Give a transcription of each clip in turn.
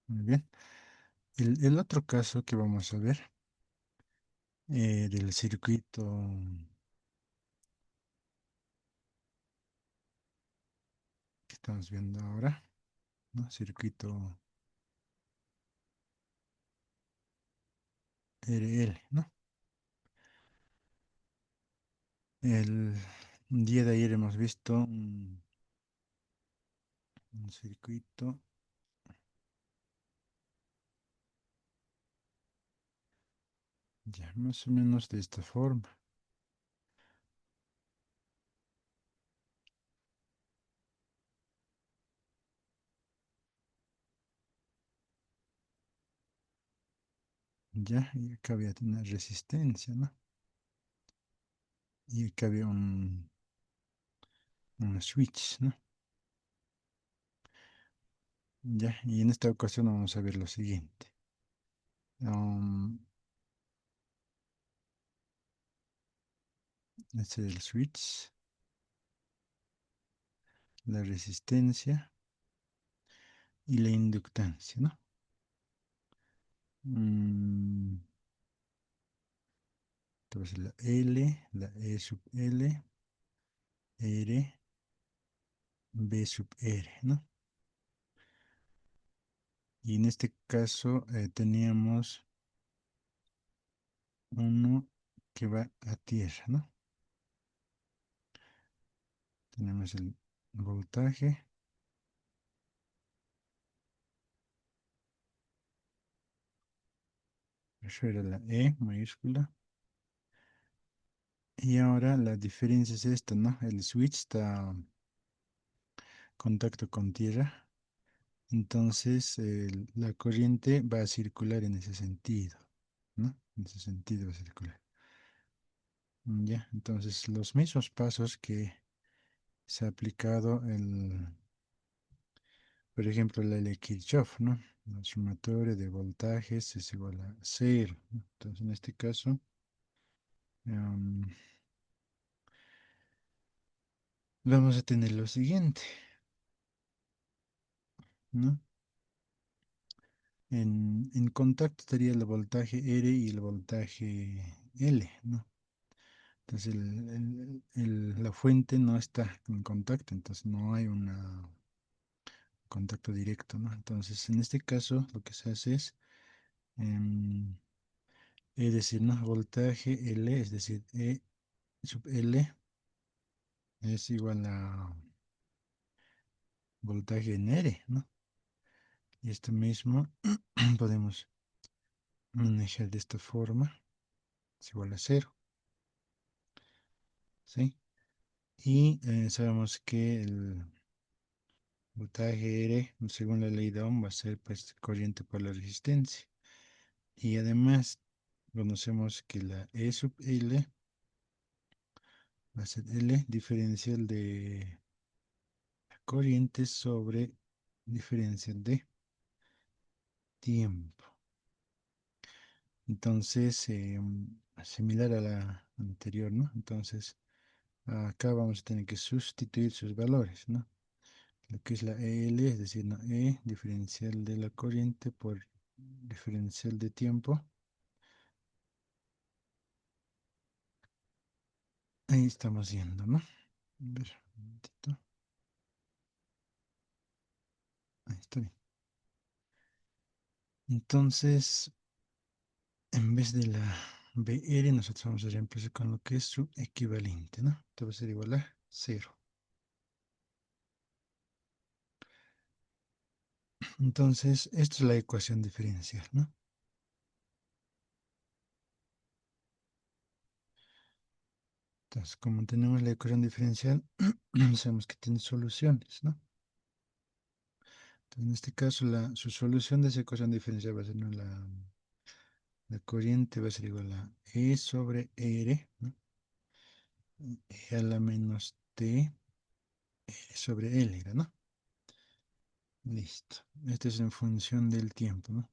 Muy bien. El otro caso que vamos a ver, del circuito que estamos viendo ahora, ¿no? Circuito RL, ¿no? El día de ayer hemos visto un circuito, ya más o menos de esta forma. Ya, y acá había una resistencia, ¿no? Y acá había un switch, ¿no? Ya, y en esta ocasión vamos a ver lo siguiente. Um, este es el switch, la resistencia y la inductancia, ¿no? Mm, entonces la L, la E sub L, R, B sub R, ¿no? Y en este caso teníamos uno que va a tierra, ¿no? Tenemos el voltaje, eso era la E mayúscula. Y ahora la diferencia es esta, ¿no? El switch está en contacto con tierra, entonces la corriente va a circular en ese sentido, ¿no? En ese sentido va a circular. Ya, entonces los mismos pasos que se ha aplicado por ejemplo, la ley de Kirchhoff, ¿no? La sumatoria de voltajes es igual a cero, ¿no? Entonces, en este caso, em, vamos a tener lo siguiente, ¿no? En contacto estaría el voltaje R y el voltaje L, ¿no? Entonces, la fuente no está en contacto, entonces no hay un contacto directo, ¿no? Entonces, en este caso, lo que se hace em, es decir, ¿no? Voltaje L, es decir, E sub L es igual a voltaje en R, ¿no? Y esto mismo podemos manejar de esta forma, es igual a cero, ¿sí? Y sabemos que el voltaje R, según la ley de Ohm, va a ser pues corriente por la resistencia. Y además conocemos que la E sub L va a ser L diferencial de la corriente sobre diferencial de tiempo. Entonces, similar a la anterior, ¿no? Entonces, acá vamos a tener que sustituir sus valores, ¿no? Lo que es la EL, es decir, ¿no? E diferencial de la corriente por diferencial de tiempo. Ahí estamos viendo, ¿no? A ver, un momentito. Ahí está bien. Entonces, en vez de la BR, nosotros vamos a reemplazar con lo que es su equivalente, ¿no? Esto va a ser igual a cero. Entonces, esta es la ecuación diferencial, ¿no? Entonces, como tenemos la ecuación diferencial, sabemos que tiene soluciones, ¿no? Entonces, en este caso, su solución de esa ecuación diferencial va a ser, ¿no? La corriente va a ser igual a E sobre R, ¿no? E a la menos T, R sobre L, ¿no? Listo. Esto es en función del tiempo, ¿no?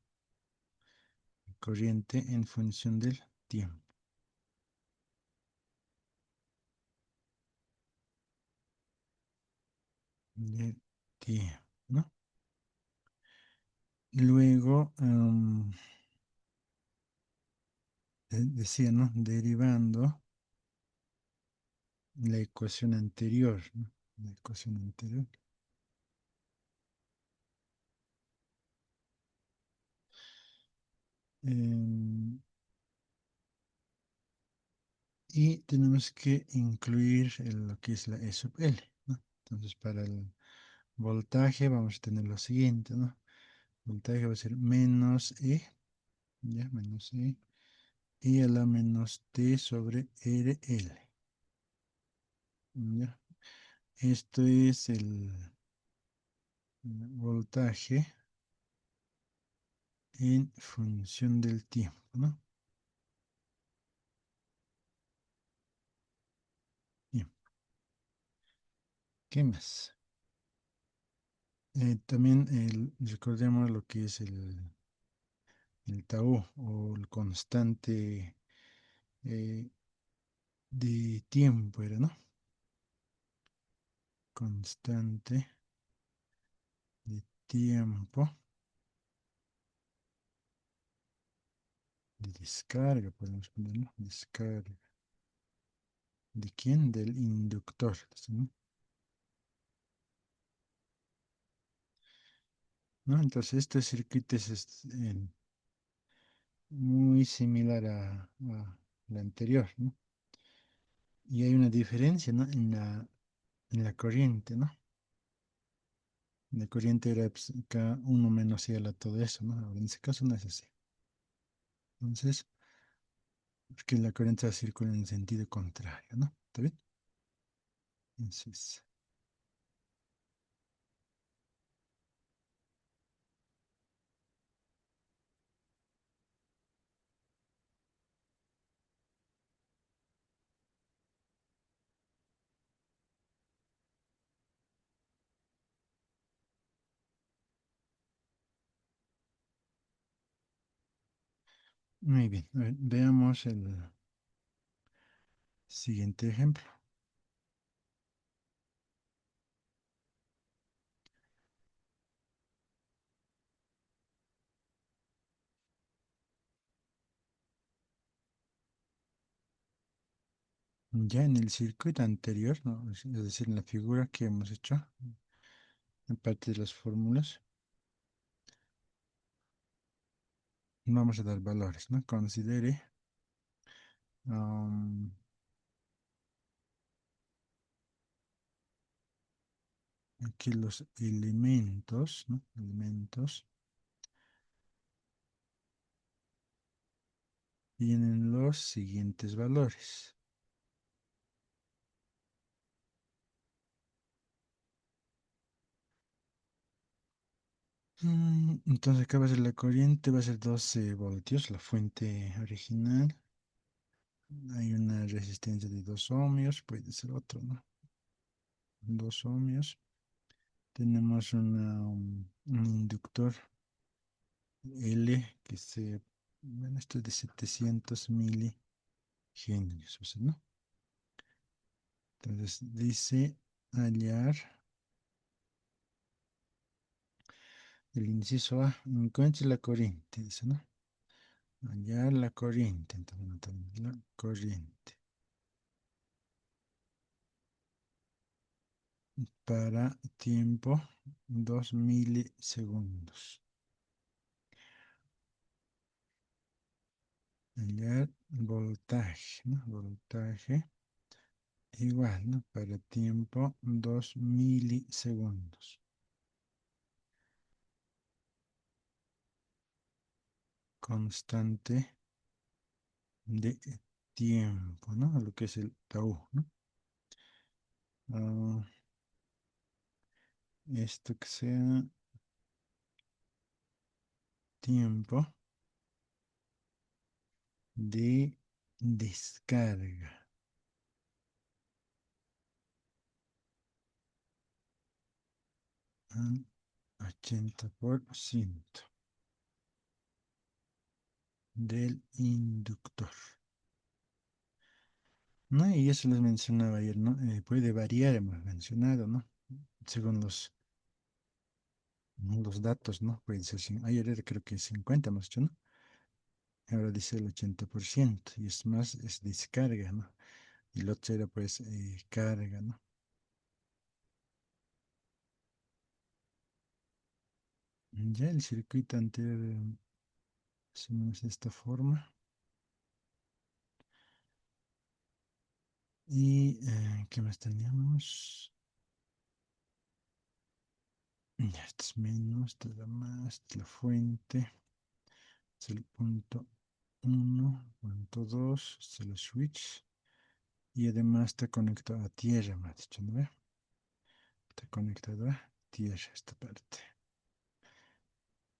Corriente en función del tiempo. Del tiempo, ¿no? Luego, decía, ¿no? Derivando la ecuación anterior, ¿no? La ecuación anterior. Em, y tenemos que incluir lo que es la E sub L, ¿no? Entonces, para el voltaje vamos a tener lo siguiente, ¿no? Voltaje va a ser menos E, ya, menos E, y a la menos T sobre RL, ¿ya? Esto es el voltaje en función del tiempo, ¿no? Bien, ¿qué más? También recordemos lo que es el tau o el constante eh, de tiempo, era, ¿no? Constante de tiempo de descarga, podemos ponerlo, descarga. ¿De quién? Del inductor, ¿sí? ¿No? Entonces, este circuito es muy similar a la anterior, ¿no? Y hay una diferencia, ¿no? En la corriente, ¿no? La corriente era pues, K1 menos I a la todo eso, ¿no? Ahora en ese caso no es así. Entonces, porque la corriente va a circular en sentido contrario, ¿no? ¿Está bien? Entonces, muy bien. A ver, veamos el siguiente ejemplo. Ya en el circuito anterior, ¿no? Es decir, en la figura que hemos hecho, en parte de las fórmulas, vamos a dar valores, ¿no? Considere am, aquí los elementos, ¿no? Elementos tienen los siguientes valores. Entonces acá va a ser la corriente, va a ser 12 voltios, la fuente original. Hay una resistencia de 2 ohmios, puede ser otro, ¿no? 2 ohmios. Tenemos un inductor L bueno, esto es de 700 miligenios, o sea, ¿no? Entonces dice hallar el inciso A, encuentre la corriente, dice, ¿no? Hallar la corriente, entonces anotamos la corriente para tiempo 2 milisegundos. Hallar voltaje, ¿no? Voltaje igual, ¿no? Para tiempo 2 milisegundos. Constante de tiempo, ¿no? Lo que es el tau, ¿no? Ah, esto que sea tiempo de descarga al 80% del inductor. ¿No? Y eso les mencionaba ayer, ¿no? Puede variar, hemos mencionado, ¿no? Según los los datos, ¿no? Puede ser, ayer era creo que 50 hemos hecho, ¿no? Ahora dice el 80% y es más, es descarga, ¿no? Y el otro era pues carga, ¿no? Ya el circuito anterior hacemos de esta forma. Y ¿qué más teníamos? Ya, esto es menos, esto es la más, esta es la fuente, es el punto uno, punto 2, es el switch. Y además está conectado a tierra, me ha dicho, ¿no ve? Está conectado a tierra esta parte.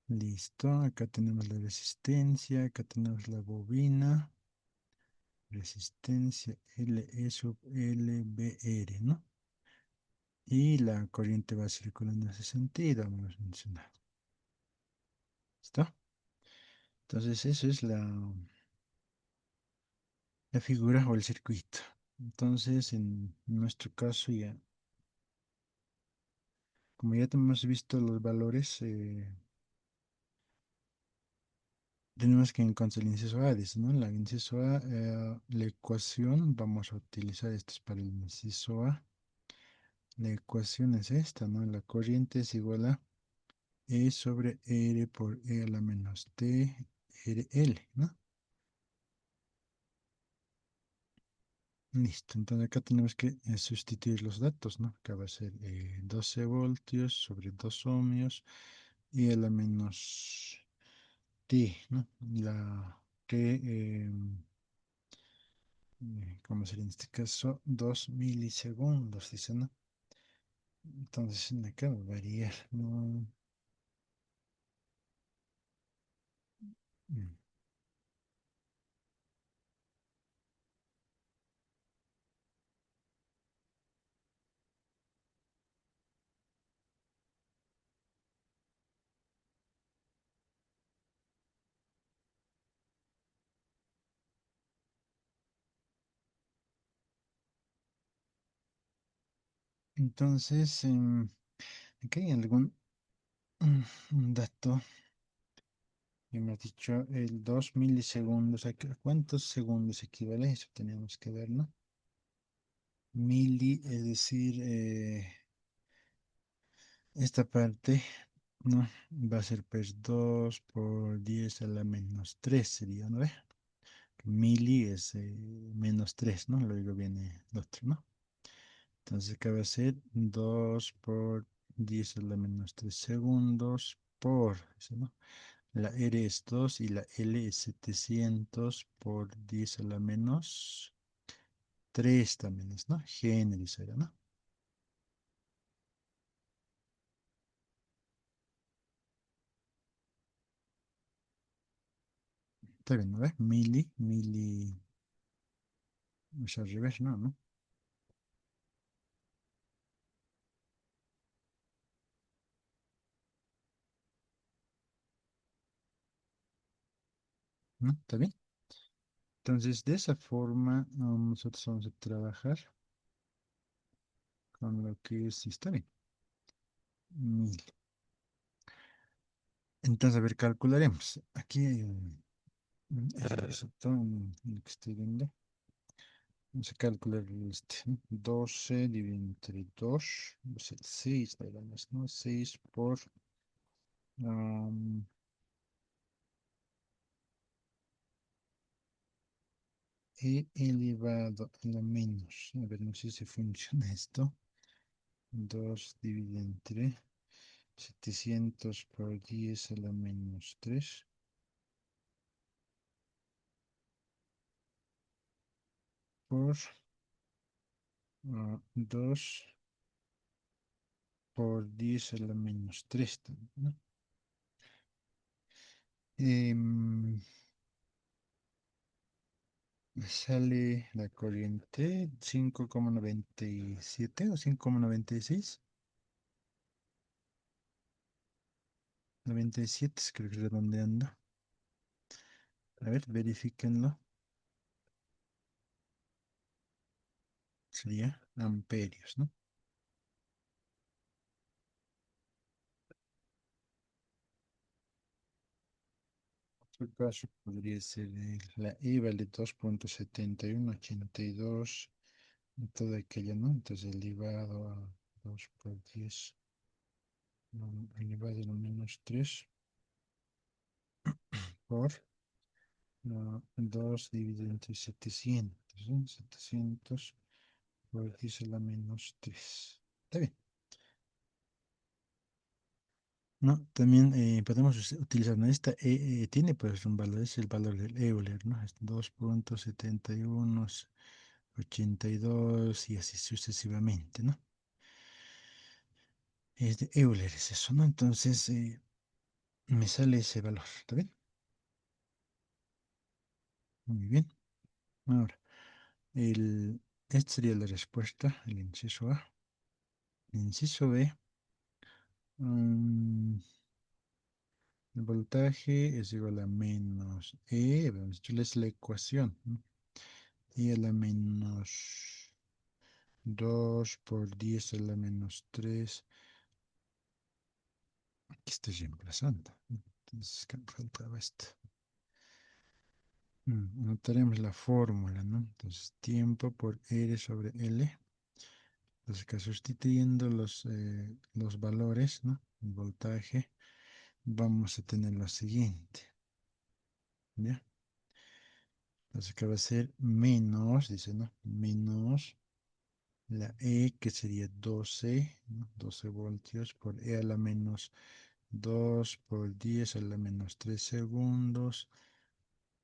Listo, acá tenemos la resistencia, acá tenemos la bobina, resistencia LE sub LBR, ¿no? Y la corriente va circulando en ese sentido, hemos mencionado. ¿Listo? Entonces, eso es la figura o el circuito. Entonces, en nuestro caso, ya, como ya hemos visto los valores, tenemos que encontrar el inciso A, dice, ¿no? La inciso A, la ecuación, vamos a utilizar esto es para el inciso A. La ecuación es esta, ¿no? La corriente es igual a E sobre R por E a la menos T, RL, ¿no? Listo, entonces acá tenemos que sustituir los datos, ¿no? Acá va a ser 12 voltios sobre 2 ohmios y a la menos T, ¿no? La que, ¿cómo sería en este caso? 2 milisegundos, dice, ¿no? Entonces acá va a variar, ¿no? Mm. Entonces, aquí hay algún un dato que me ha dicho el 2 milisegundos. ¿A cuántos segundos equivale? Eso tenemos que ver, ¿no? Mili, es decir, esta parte, ¿no? Va a ser pues 2 por 10 a la menos 3 sería, ¿no ve? Mili es menos 3, ¿no? Luego viene el otro, ¿no? Entonces acá va a ser 2 por 10 a la menos 3 segundos por, eso, ¿no? La R es 2 y la L es 700 por 10 a la menos 3 también es, ¿no? Género será, ¿no? Está bien, ¿no ve? Mili, es al revés, ¿no? ¿No? ¿No? ¿Está bien? Entonces, de esa forma, nosotros vamos a trabajar con lo que es, sí, está bien, mil. Entonces, a ver, calcularemos. Aquí hay el resultado en lo que estoy viendo. Vamos a calcular este, ¿no? 12 dividido entre 2, va a ser 6, ¿no? 6 por am, e elevado a la menos. A ver, no sé si funciona esto. 2 dividido entre 700 por 10 a la menos 3 por 2 por 10 a la menos 3 también, ¿no? Em, Sale la corriente 5,97 o 5,96. 97 creo que redondeando. A ver, verifíquenlo. Sería amperios, ¿no? este caso podría ser la E vale 2,7182 y toda aquella, ¿no? Entonces elevado a 2 por 10 elevado a menos 3 por 2 dividido entre 700, ¿no? 700 por 10 a la menos 3. Está bien. No, también podemos utilizar, ¿no? Esta tiene pues un valor, es el valor del Euler, ¿no? Es 2,7182 y así sucesivamente, ¿no? Es de Euler, es eso, ¿no? Entonces me sale ese valor, ¿está bien? Muy bien. Ahora, esta sería la respuesta, el inciso A. El inciso B, mm, el voltaje es igual a menos E, habíamos dicho, es la ecuación, ¿no? E a la menos 2 por 10 a la menos 3. Aquí estoy reemplazando. Entonces, ¿qué me faltaba esto? Anotaremos la fórmula, ¿no? Entonces, tiempo por R sobre L. Entonces, acá sustituyendo los valores, ¿no? El voltaje, vamos a tener lo siguiente, ¿ya? Entonces, acá va a ser menos, dice, ¿no? Menos la E, que sería 12, ¿no? 12 voltios por E a la menos 2 por 10 a la menos 3 segundos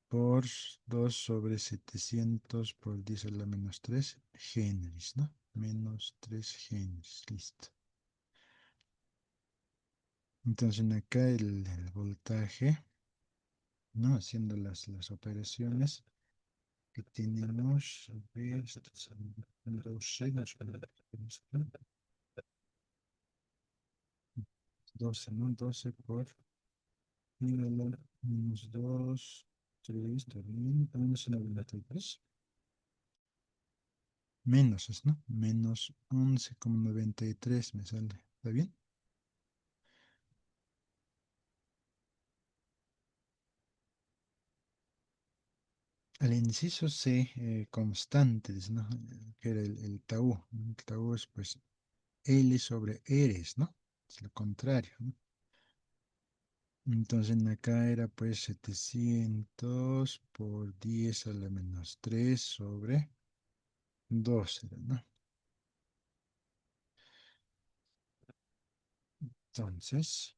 por 2 sobre 700 por 10 a la menos 3 Henrys, ¿no? Menos 3 Henrys, listo. Entonces acá el voltaje, ¿no? Haciendo las operaciones que tenemos, a ver, estos son 12, 12, ¿no? 12 por menos 2, 3, está bien, menos 93. Menos es, ¿no? Menos 11,93 me sale. ¿Está bien? Al inciso C, constante, dice, ¿no? Que era el tau, ¿no? El tau es pues L sobre Eres, ¿no? Es lo contrario, ¿no? Entonces acá era pues 700 por 10 a la menos 3 sobre 2, era, ¿no? Entonces,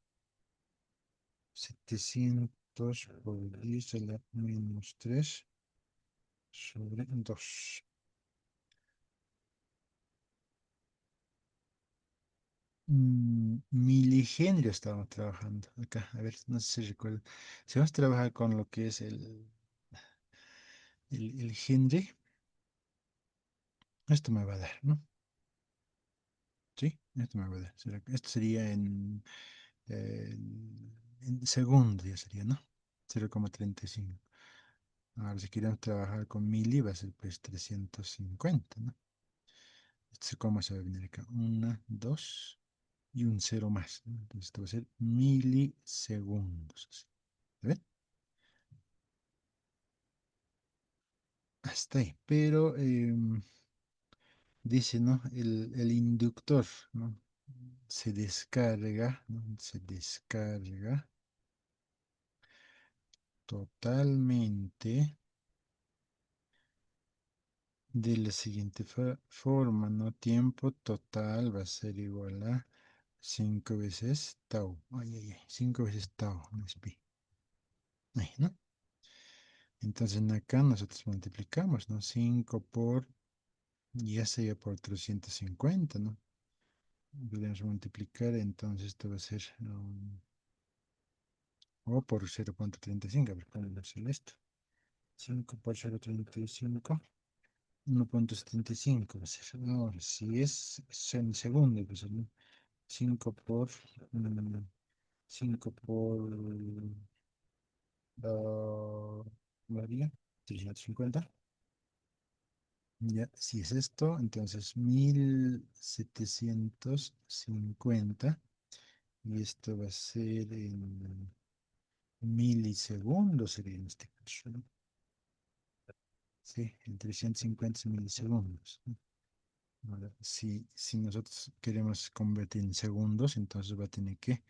700 por 10 a la menos 3 sobre 2. Milihenry estábamos trabajando acá. A ver, no sé si recuerdo. Si vamos a trabajar con lo que es el Henry, esto me va a dar, ¿no? Sí, esto me va a dar. Esto sería eh, en segundo, ya sería, ¿no? 0,35. Ahora, si queremos trabajar con mili, va a ser pues 350, ¿no? ¿Cómo se va a venir acá? Una, dos y un cero más, ¿no? Entonces, esto va a ser milisegundos. Así. ¿Está bien? Hasta ahí. Pero dice, ¿no? El inductor, ¿no? Se descarga, ¿no? Se descarga totalmente de la siguiente forma, ¿no? Tiempo total va a ser igual a 5 veces tau. Ay, ay, ay. 5 veces tau, no es pi. Ahí, ¿no? Entonces acá nosotros multiplicamos, ¿no? 5 por, ya sería por 350, ¿no? Podemos multiplicar, entonces esto va a ser, o por 0,35, a ver cómo va a ser esto. 5 por 0,35, 1,75 va a ser. Ahora, si es en segundo, pues, ¿no? 5 por, 5 por, María, 350. Ya, si es esto, entonces 1750. Y esto va a ser en milisegundos sería en este caso, ¿no? Sí, entre 150 milisegundos, ¿no? Ahora, si nosotros queremos convertir en segundos, entonces va a tener que,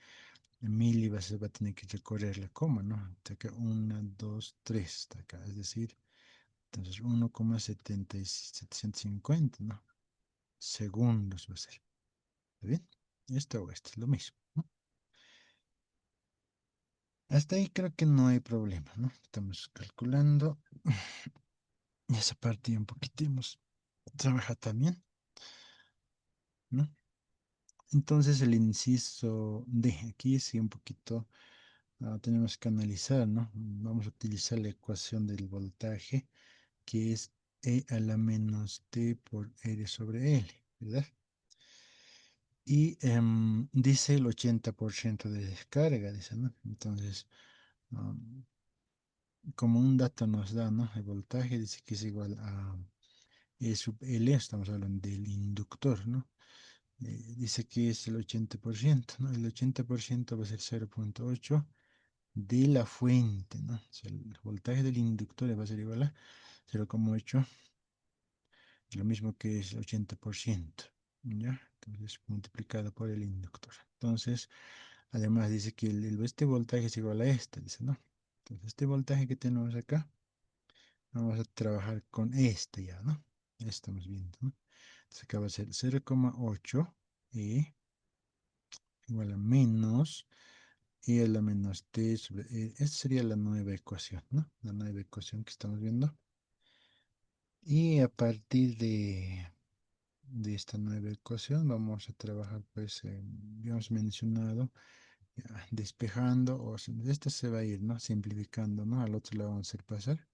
en mili va a tener que recorrer la coma, ¿no? Hasta acá, 1, 2, 3, hasta acá, es decir, entonces 1,750, ¿no? Segundos va a ser. ¿Está bien? Esto o esto es lo mismo, ¿no? Hasta ahí creo que no hay problema, ¿no? Estamos calculando. Y esa parte un poquito hemos trabajado también, ¿no? Entonces el inciso D, aquí sí un poquito tenemos que analizar, ¿no? Vamos a utilizar la ecuación del voltaje, que es E a la menos T por R sobre L, ¿verdad? Y dice el 80% de descarga, dice, ¿no? Entonces, um, como un dato nos da, ¿no? El voltaje dice que es igual a E sub L, estamos hablando del inductor, ¿no? Dice que es el 80%, ¿no? El 80% va a ser 0,8 de la fuente, ¿no? O sea, el voltaje del inductor va a ser igual a 0,8, lo mismo que es el 80%, ¿ya? Entonces, multiplicado por el inductor. Entonces, además dice que este voltaje es igual a este, dice, ¿no? Entonces, este voltaje que tenemos acá, vamos a trabajar con este ya, ¿no? Estamos viendo, ¿no? Entonces, acá va a ser 0,8 y igual a menos y a la menos t sobre esta sería la nueva ecuación, ¿no? La nueva ecuación que estamos viendo. Y a partir de esta nueva ecuación vamos a trabajar, pues, habíamos mencionado, ya, despejando, o esta se va a ir, ¿no? Simplificando, ¿no? Al otro lado vamos a hacer pasar.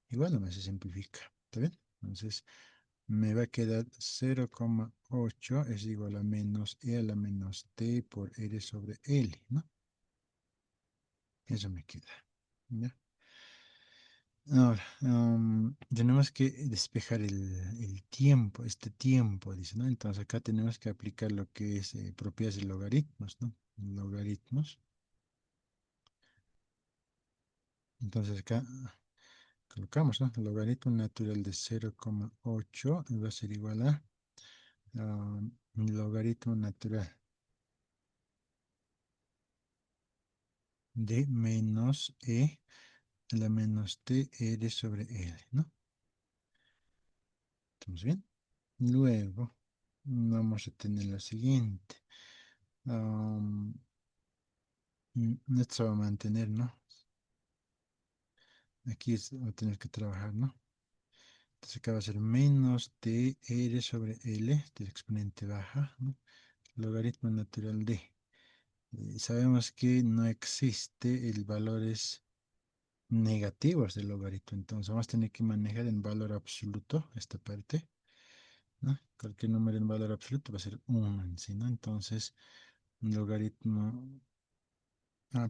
Igual no me se simplifica, ¿está bien? Entonces, me va a quedar 0,8 es igual a menos e a la menos t por r sobre l, ¿no? Eso me queda, ¿ya? Ahora, tenemos que despejar el tiempo, este tiempo, dice, ¿no? Entonces acá tenemos que aplicar lo que es propiedades de logaritmos, ¿no? Logaritmos. Entonces acá colocamos, ¿no? El logaritmo natural de 0,8 va a ser igual a logaritmo natural de menos e a la menos t r sobre l, ¿no? ¿Estamos bien? Luego vamos a tener lo siguiente. Esto se va a mantener, ¿no? Aquí va a tener que trabajar, ¿no? Entonces acá va a ser menos t r sobre l, este exponente baja, ¿no? Logaritmo natural de. Sabemos que no existe el valores negativos del logaritmo, entonces vamos a tener que manejar en valor absoluto esta parte, ¿no? Cualquier número en valor absoluto va a ser 1 en sí, ¿no? Entonces, un logaritmo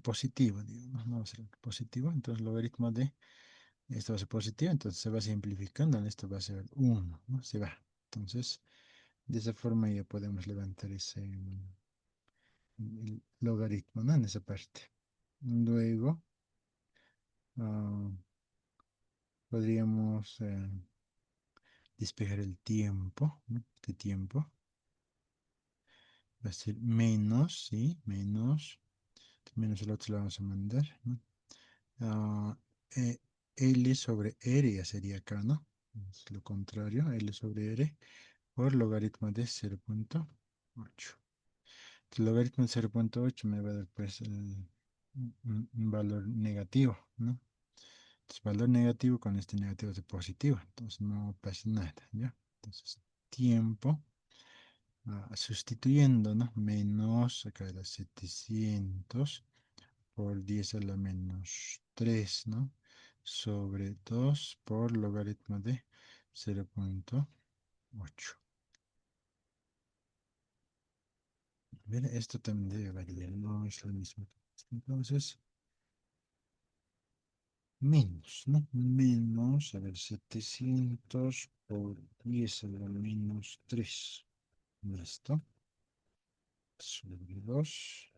positivo, digamos, no va a ser positivo, entonces logaritmo de esto va a ser positivo, entonces se va simplificando, esto va a ser 1, ¿no? Se va. Entonces, de esa forma ya podemos levantar ese el logaritmo, ¿no? En esa parte. Luego, ah, podríamos despejar el tiempo, ¿no? Este tiempo va a ser menos, ¿sí? Menos el otro lo vamos a mandar, ¿no? Ah, eh, L sobre R ya sería acá, ¿no? Es lo contrario, L sobre R por logaritmo de 0,8. El logaritmo de 0,8 me va a dar pues un valor negativo, ¿no? Entonces, valor negativo con este negativo es positivo, entonces no pasa nada, ¿ya? Entonces, tiempo, sustituyendo, ¿no? Menos, acá era 700 por 10 a la menos 3, ¿no? Sobre 2 por logaritmo de 0,8. Bien, esto también debe variar, no es lo mismo. Entonces, menos, ¿no? Menos, a ver, 700 por 10 a la menos 3. Listo. Sobre 2.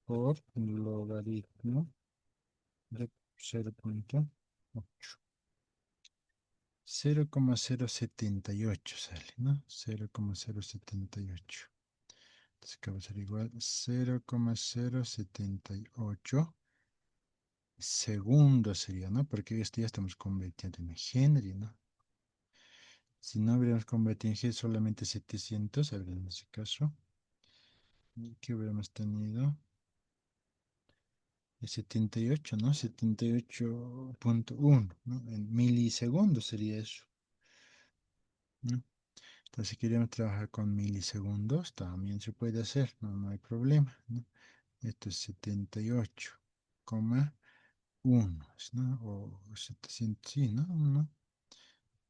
por logaritmo de 0,8. 0,078 sale, ¿no? 0,078. Entonces acá va a ser igual 0,078 segundos sería, ¿no? Porque esto ya estamos convirtiendo en Henry, ¿no? Si no hubiéramos convertido en Henry solamente 700, a ver, en ese caso, ¿qué hubiéramos tenido? 78, ¿no? 78,1, ¿no? En milisegundos sería eso, ¿no? Entonces, si queremos trabajar con milisegundos, también se puede hacer, no, no hay problema, ¿no? Esto es 78,1, ¿no? O 700, sí, ¿no?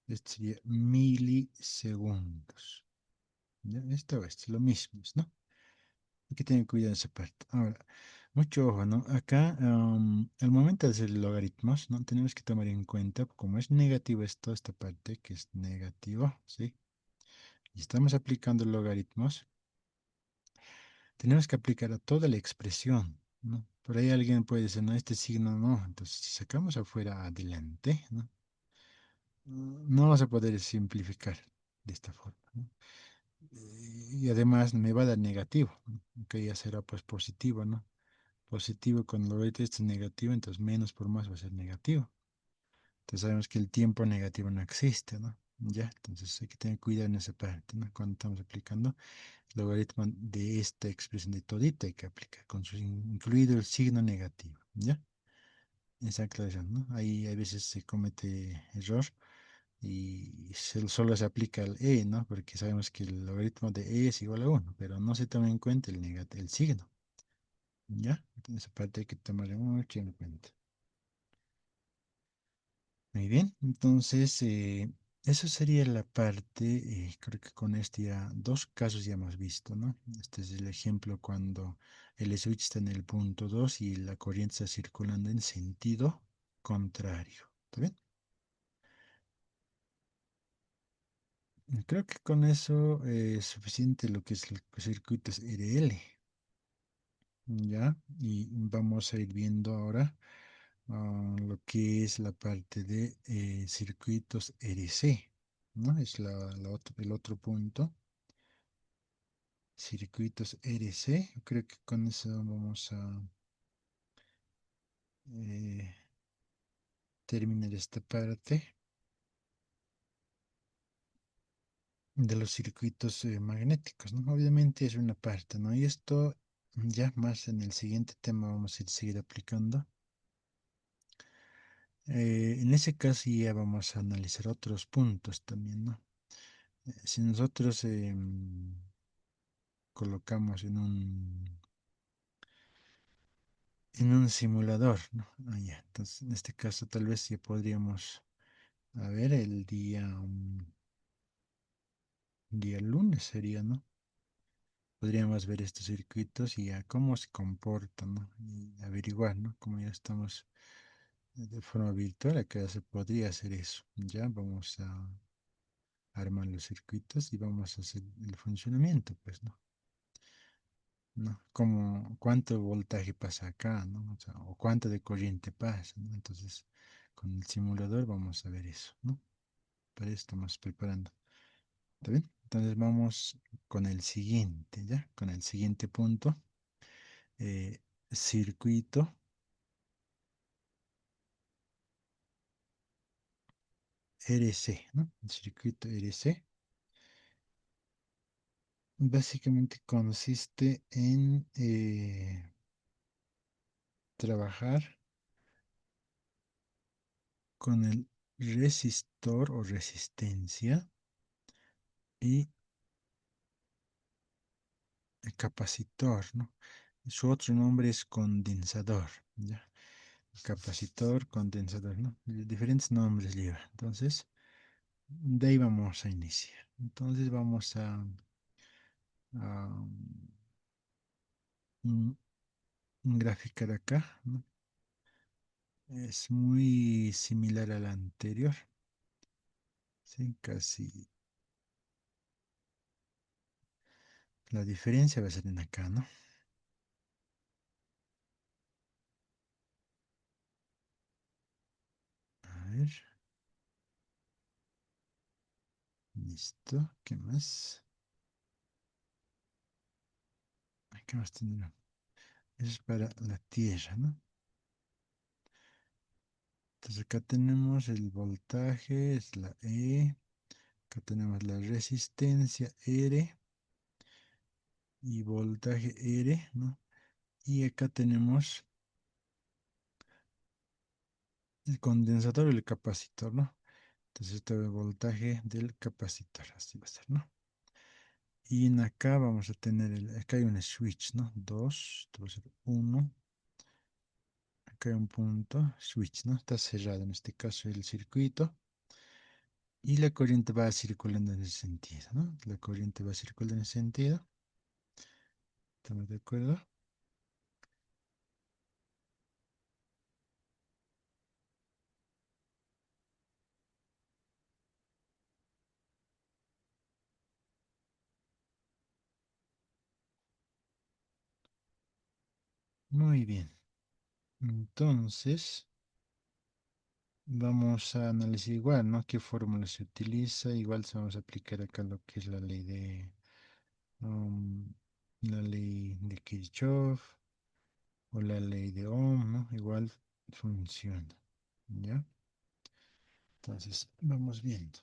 Esto sería milisegundos. ¿Ya? Esto es lo mismo, ¿no? Hay que tener cuidado en esa parte. Ahora, mucho ojo, ¿no? Acá, al momento de hacer logaritmos, ¿no? Tenemos que tomar en cuenta, como es negativo esto, esta parte que es negativo, ¿sí? Y estamos aplicando logaritmos, tenemos que aplicar a toda la expresión, ¿no? Por ahí alguien puede decir, no, este signo no. Entonces, si sacamos afuera adelante, ¿no? No vamos a poder simplificar de esta forma, ¿no? Y además me va a dar negativo, ¿no? Que ya será pues positivo, ¿no? Positivo con logaritmo este es negativo, entonces menos por más va a ser negativo. Entonces sabemos que el tiempo negativo no existe, ¿no? Ya, entonces hay que tener cuidado en esa parte, ¿no? Cuando estamos aplicando el logaritmo de esta expresión de todita hay que aplicar, con su incluido el signo negativo, ¿ya? Esa aclaración, ¿no? Ahí a veces se comete error y solo se aplica el e, ¿no? Porque sabemos que el logaritmo de e es igual a 1, pero no se toma en cuenta el signo, ¿ya? Entonces, esa parte hay que tomar mucho en cuenta. Muy bien, entonces eso sería la parte, creo que con este ya dos casos ya hemos visto, ¿no? Este es el ejemplo cuando el switch está en el punto 2 y la corriente está circulando en sentido contrario. ¿Está bien? Creo que con eso es suficiente lo que es el circuito RL, ¿ya? Y vamos a ir viendo ahora lo que es la parte de circuitos RC, ¿no? Es el otro punto. Circuitos RC. Creo que con eso vamos a eh, terminar esta parte de los circuitos magnéticos, ¿no? Obviamente es una parte, ¿no? Y esto ya más en el siguiente tema vamos a seguir aplicando. En ese caso ya vamos a analizar otros puntos también, ¿no? Si nosotros colocamos en un simulador, ¿no? Ah, ya. Entonces, en este caso tal vez ya podríamos, a ver, el día lunes sería, ¿no? Podríamos ver estos circuitos y a cómo se comportan, ¿no? Y averiguar, ¿no? Como ya estamos de forma virtual, acá se podría hacer eso. Ya vamos a armar los circuitos y vamos a hacer el funcionamiento, pues, ¿no? ¿No? Como cuánto voltaje pasa acá, ¿no? O sea, o cuánto de corriente pasa, ¿no? Entonces, con el simulador vamos a ver eso, ¿no? Para eso estamos preparando. ¿Está bien? Entonces vamos con el siguiente, ¿ya? Con el siguiente punto. eh, Circuito RC, ¿no? El circuito RC básicamente consiste en trabajar con el resistor o resistencia y el capacitor, ¿no? Su otro nombre es condensador, ¿ya? Capacitor, condensador, ¿no? Diferentes nombres lleva. Entonces, de ahí vamos a iniciar. Entonces vamos a, mm, graficar acá, ¿no? Es muy similar a la anterior, ¿sí? Casi la diferencia va a ser en acá, ¿no? Listo. ¿Qué más? ¿Qué más tendrá? Eso es para la Tierra, ¿no? Entonces acá tenemos el voltaje, es la E. Acá tenemos la resistencia R y voltaje R, ¿no? Y acá tenemos el condensador y el capacitor, ¿no? Entonces este es el voltaje del capacitor, así va a ser, ¿no? Y en acá vamos a tener, acá hay un switch, ¿no? Dos, esto va a ser uno. Acá hay un punto, switch, ¿no? Está cerrado en este caso el circuito. Y la corriente va circulando en ese sentido, ¿no? La corriente va circulando en ese sentido. ¿Estamos de acuerdo? Muy bien. Entonces, vamos a analizar igual, ¿no? ¿Qué fórmula se utiliza? Igual se vamos a aplicar acá lo que es um, la ley de Kirchhoff o la ley de Ohm, ¿no? Igual funciona, ¿ya? Entonces, vamos viendo.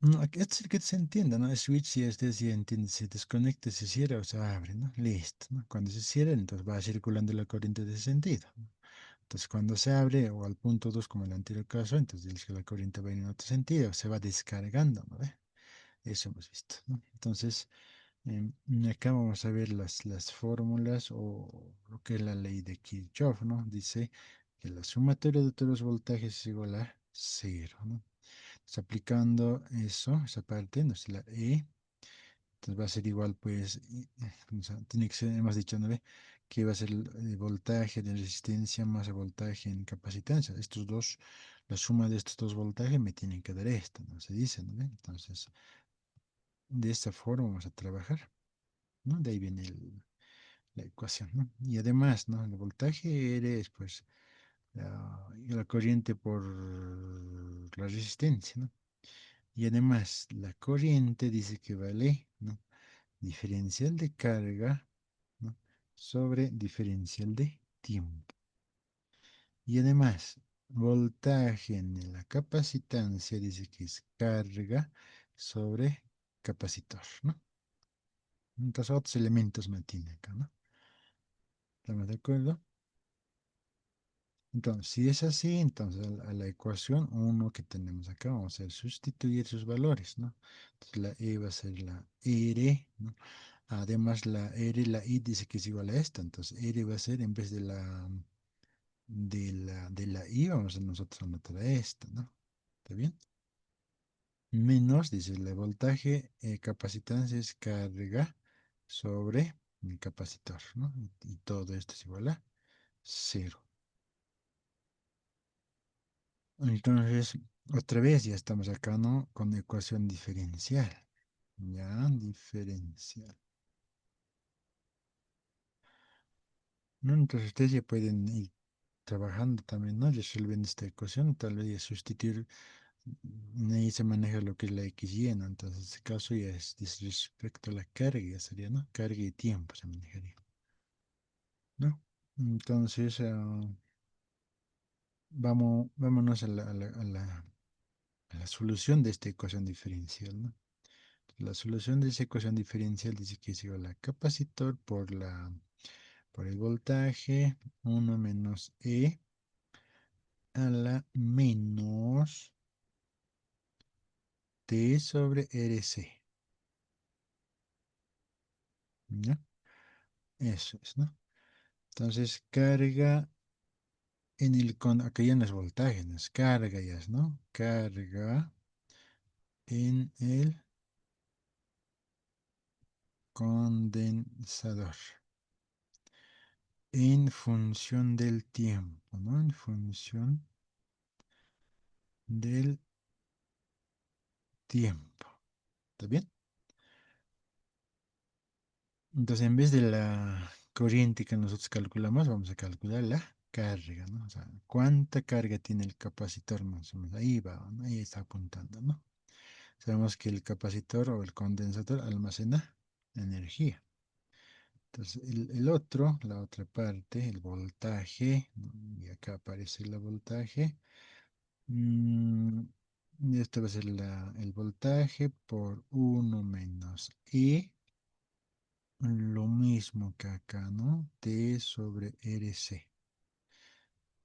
No, esto es que se entienda, ¿no? El switch, si este se entiende, se desconecta, se cierra o se abre, ¿no? Listo, ¿no? Cuando se cierra, entonces va circulando la corriente de ese sentido, ¿no? Entonces, cuando se abre o al punto 2 como en el anterior caso, entonces dice que la corriente va en otro sentido, se va descargando, ¿no? ¿Ve? Eso hemos visto, ¿no? Entonces, acá vamos a ver las fórmulas o lo que es la ley de Kirchhoff, ¿no? Dice que la sumatoria de todos los voltajes es igual a cero, ¿no? Entonces, aplicando eso, esa parte, no sé, la E, entonces va a ser igual, pues, o sea, tiene que ser, hemos dicho, ¿no ve? Que va a ser el voltaje de resistencia más el voltaje en capacitancia. Estos dos, la suma de estos dos voltajes me tienen que dar esto, ¿no? Se dice, ¿no ve? Entonces, de esta forma vamos a trabajar, ¿no? De ahí viene la ecuación, ¿no? Y además, ¿no? El voltaje es, pues, la corriente por la resistencia, ¿no? Y además, la corriente dice que vale, ¿no? Diferencial de carga, ¿no? Sobre diferencial de tiempo. Y además, voltaje en la capacitancia dice que es carga sobre capacitor, ¿no? Entonces, otros elementos mantiene acá, ¿no? ¿Estamos de acuerdo? Entonces, si es así, entonces a la ecuación uno que tenemos acá, vamos a sustituir sus valores, ¿no? Entonces, la E va a ser la R, ¿no? Además, la R, la I dice que es igual a esta, entonces R va a ser en vez de la I, vamos a nosotros anotar a esta, ¿no? ¿Está bien? Menos, dice, el voltaje capacitancia es carga sobre el capacitor, ¿no? Y todo esto es igual a cero. Entonces, otra vez ya estamos acá, ¿no? Con ecuación diferencial. Ya, diferencial. ¿No? Entonces ustedes ya pueden ir trabajando también, ¿no? Resuelven esta ecuación, tal vez ya sustituir, ahí se maneja lo que es la XY, ¿no? Entonces, en este caso ya es respecto a la carga, ya sería, ¿no? Carga y tiempo se manejaría, ¿no? Entonces, vámonos a la solución de esta ecuación diferencial, ¿no? La solución de esa ecuación diferencial dice que es igual a capacitor por el voltaje 1 menos E a la menos T sobre RC, ¿no? Eso es, ¿no? Entonces, carga acá ya no es voltaje, no es carga ya es, ¿no? Carga en el condensador en función del tiempo, ¿no? En función del tiempo. ¿Está bien? Entonces, en vez de la corriente que nosotros calculamos, vamos a calcularla. carga, ¿no? O sea, ¿cuánta carga tiene el capacitor más o menos? Ahí va, ¿no? Ahí está apuntando, ¿no? Sabemos que el capacitor o el condensador almacena energía. Entonces, el otro, la otra parte, el voltaje, ¿no? Y acá aparece el voltaje. mm, y esto va a ser el voltaje por uno menos E, lo mismo que acá, ¿no? T sobre RC.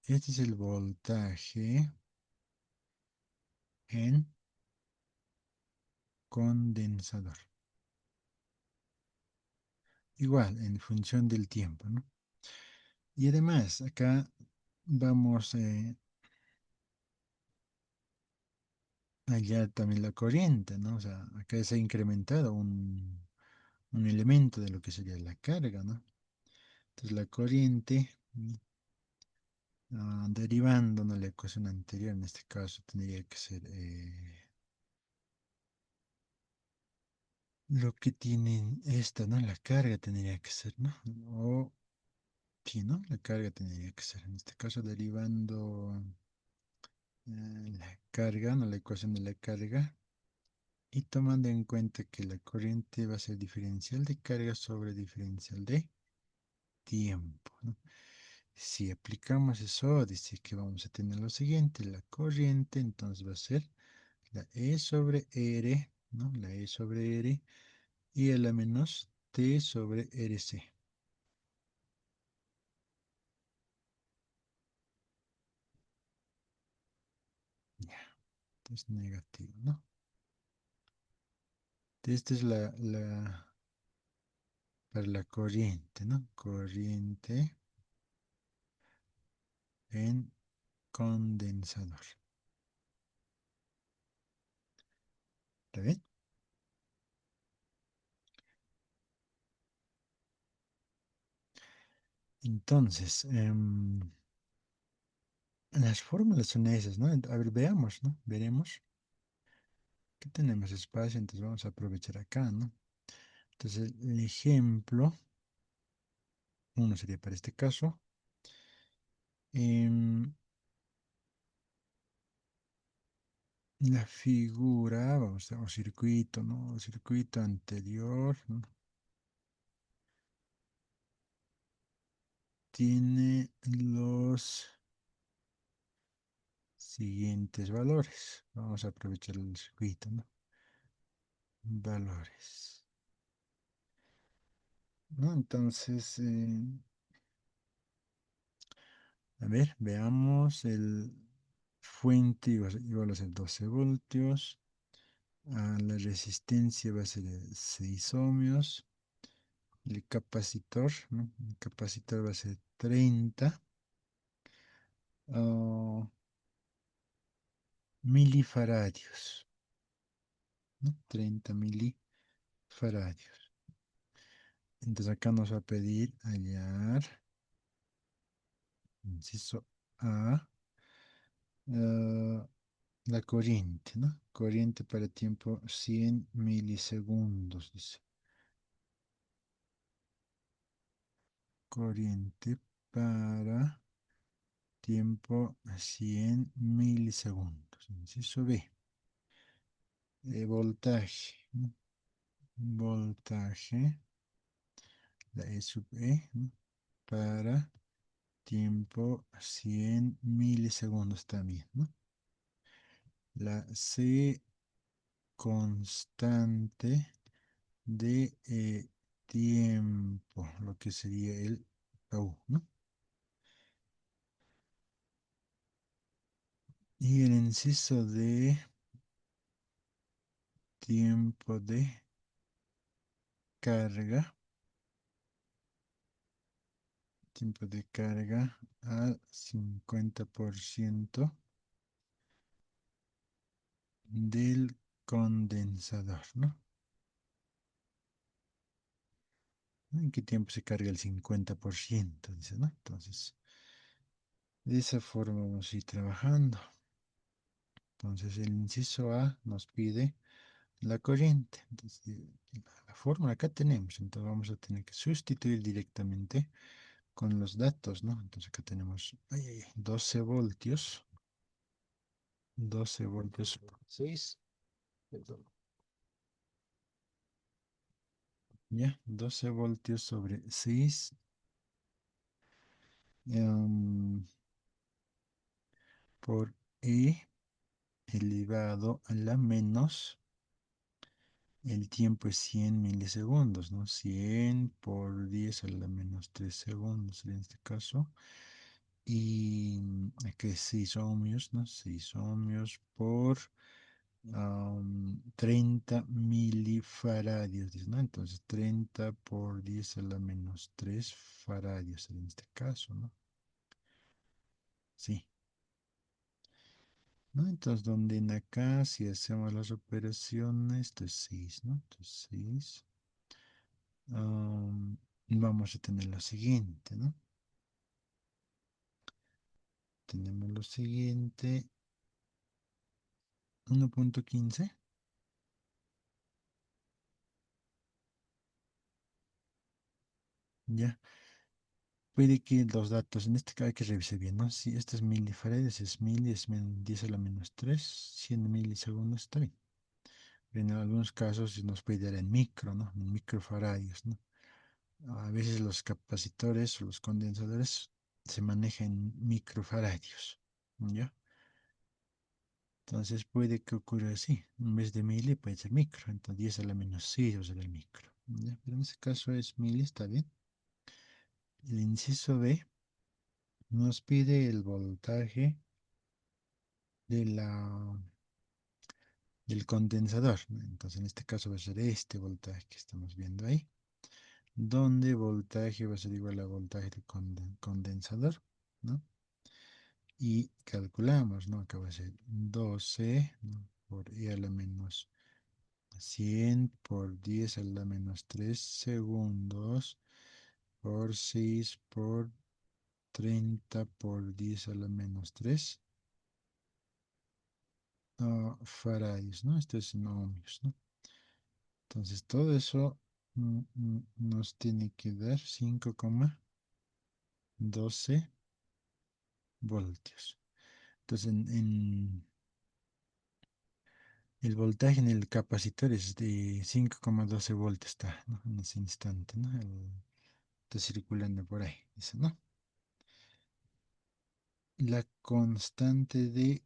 Este es el voltaje en condensador. Igual, en función del tiempo, ¿no? Y además, acá vamos a hallar también la corriente, ¿no? O sea, acá se ha incrementado un elemento de lo que sería la carga, ¿no? Entonces la corriente, derivando de la ecuación anterior, en este caso tendría que ser lo que tiene esta, ¿no? La carga tendría que ser, ¿no? O, sí, ¿no? La carga tendría que ser, en este caso derivando la carga, ¿no? La ecuación de la carga. Y tomando en cuenta que la corriente va a ser diferencial de carga sobre diferencial de tiempo, ¿no? Si aplicamos eso, dice que vamos a tener lo siguiente, la corriente entonces va a ser la E sobre R, ¿no? La E sobre R y a la menos T sobre RC. Ya, entonces negativo, ¿no? Esta es para la corriente, ¿no? Corriente en condensador. ¿Está bien? Entonces, las fórmulas son esas, ¿no? A ver, veamos, ¿no? Veremos que tenemos espacio, entonces vamos a aprovechar acá, ¿no? Entonces, el ejemplo, uno sería para este caso. em, la figura, vamos a un circuito, ¿no? Circuito anterior, ¿no? Tiene los siguientes valores. Vamos a aprovechar el circuito, ¿no? Valores, ¿no? Entonces, a ver, veamos el fuente igual a ser 12 voltios. La resistencia va a ser 6 ohmios. El capacitor, ¿no? El capacitor va a ser 30 ah, milifaradios, ¿no? 30 milifaradios. Entonces acá nos va a pedir hallar, inciso A, ah, la corriente, ¿no? Corriente para tiempo 100 milisegundos, dice. Corriente para tiempo 100 milisegundos. Inciso B. Voltaje, ¿no? Voltaje, la E sub E, ¿no? Para tiempo 100 milisegundos también, ¿no? La C constante de tiempo, lo que sería el tau, ¿no? Y el inciso de tiempo de carga, tiempo de carga al 50% del condensador, ¿no? ¿En qué tiempo se carga el 50%? Dice, ¿no? Entonces, de esa forma vamos a ir trabajando. Entonces, el inciso A nos pide la corriente. Entonces, la fórmula acá tenemos, entonces vamos a tener que sustituir directamente con los datos, ¿no? Entonces acá tenemos 12 voltios, 12 voltios por 6, perdón, ya, 12 voltios sobre 6 por E elevado a la menos, el tiempo es 100 milisegundos, ¿no? 100 por 10 a la menos 3 segundos en este caso. Y aquí es 6 ohmios, ¿no? 6 ohmios por 30 milifaradios, dice, ¿no? Entonces 30 por 10 a la menos 3 faradios en este caso, ¿no? Sí, ¿no? Entonces, donde en acá, si hacemos las operaciones, esto es 6, ¿no? Entonces 6. Vamos a tener lo siguiente, ¿no? Tenemos lo siguiente, 1.15, ya. Puede que los datos, en este caso hay que revisar bien, ¿no? Si este es milifarads, es mil, es 10 a la menos 3, 100 milisegundos, está bien. En algunos casos nos puede dar en micro, ¿no? En microfaradios, ¿no? A veces los capacitores o los condensadores se manejan en microfaradios, ¿ya? Entonces puede que ocurra así. En vez de mili puede ser micro. Entonces 10 a la menos 6 va a ser el micro, ¿ya? Pero en este caso es mili, está bien. El inciso B nos pide el voltaje de del condensador, ¿no? Entonces en este caso va a ser este voltaje que estamos viendo ahí, donde voltaje va a ser igual a voltaje del condensador, ¿no? Y calculamos, ¿no? Acá va a ser 12, ¿no? Por e a la menos 100 por 10 a la menos 3 segundos por 6 por 30 por 10 a la menos 3 faradios, ¿no? Esto es en ohmios, ¿no? Entonces todo eso nos tiene que dar 5,12 voltios. Entonces el voltaje en el capacitor es de 5,12 voltios, está, ¿no? En ese instante, ¿no? Está circulando por ahí, dice, ¿no? La constante de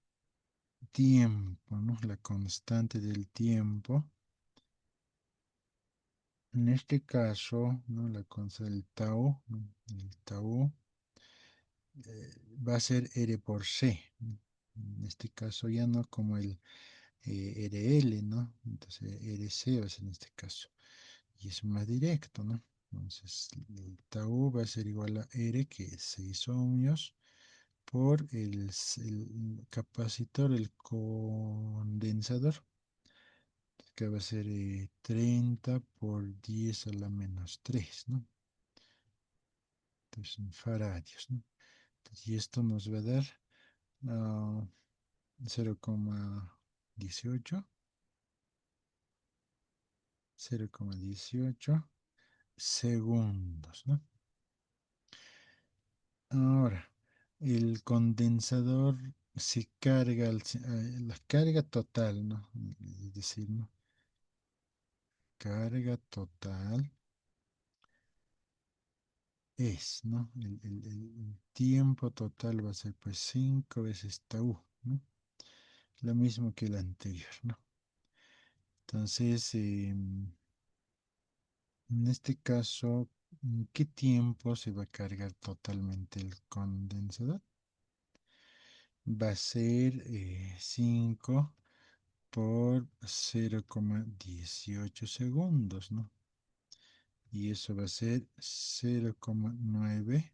tiempo, ¿no? La constante del tiempo. En este caso, ¿no? La constante del tau, ¿no? El tau va a ser R por C, ¿no? En este caso ya no como el RL, ¿no? Entonces RC va a ser en este caso. Y es más directo, ¿no? Entonces el tau va a ser igual a R, que es 6 ohmios, por el capacitor, el condensador, que va a ser 30 por 10 a la menos 3, ¿no? Entonces en faradios, ¿no? Entonces, y esto nos va a dar 0,18, 0,18 segundos, ¿no? Ahora, el condensador se carga, la carga total, ¿no? Es decir, ¿no? Carga total es, ¿no? El tiempo total va a ser pues 5 veces tau, ¿no? Lo mismo que el anterior, ¿no? Entonces, en este caso, ¿en qué tiempo se va a cargar totalmente el condensador? Va a ser 5 por 0,18 segundos, ¿no? Y eso va a ser 0,9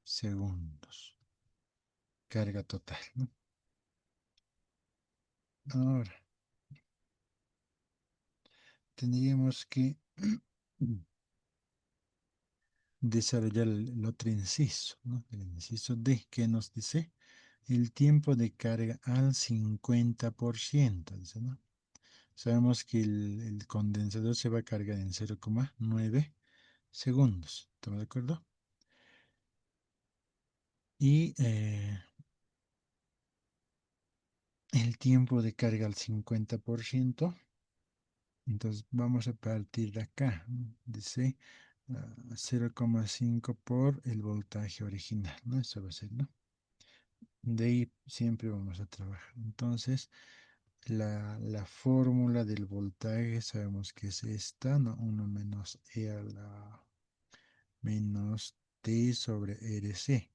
segundos. Carga total, ¿no? Ahora, tendríamos que desarrollar el otro inciso, ¿no? El inciso D, que nos dice el tiempo de carga al 50%, dice, ¿no? Sabemos que el condensador se va a cargar en 0,9 segundos, ¿estamos de acuerdo? Y el tiempo de carga al 50%. Entonces vamos a partir de acá, ¿no? Dice 0,5 por el voltaje original, ¿no? Eso va a ser, ¿no? De ahí siempre vamos a trabajar. Entonces, la fórmula del voltaje sabemos que es esta, ¿no? 1 menos E a la menos T sobre RC.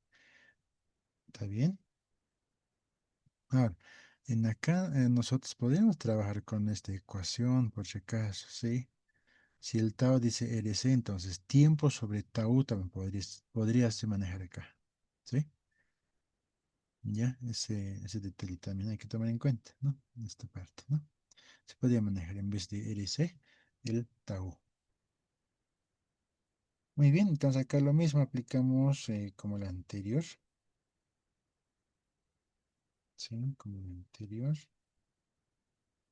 ¿Está bien? Ahora, en acá nosotros podemos trabajar con esta ecuación, por si acaso, ¿sí? Si el tau dice RC, entonces tiempo sobre tau también podrías manejar acá, ¿sí? Ya, ese detalle también hay que tomar en cuenta, ¿no? En esta parte, ¿no? Se podría manejar en vez de RC el tau. Muy bien, entonces acá lo mismo aplicamos como la anterior, ¿sí? Como la anterior.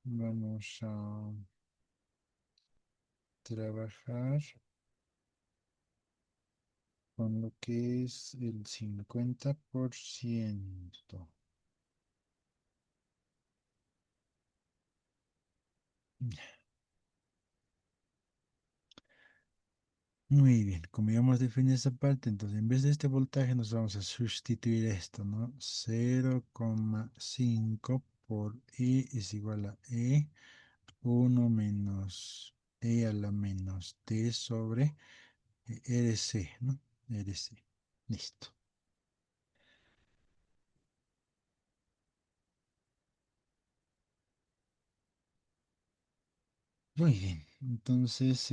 Vamos a trabajar con lo que es el 50%. Muy bien, como ya hemos definido esta parte, entonces en vez de este voltaje nos vamos a sustituir esto, ¿no? 0,5 por E es igual a E, 1 menos E a la menos T sobre RC, ¿no? RC. Listo. Muy bien, entonces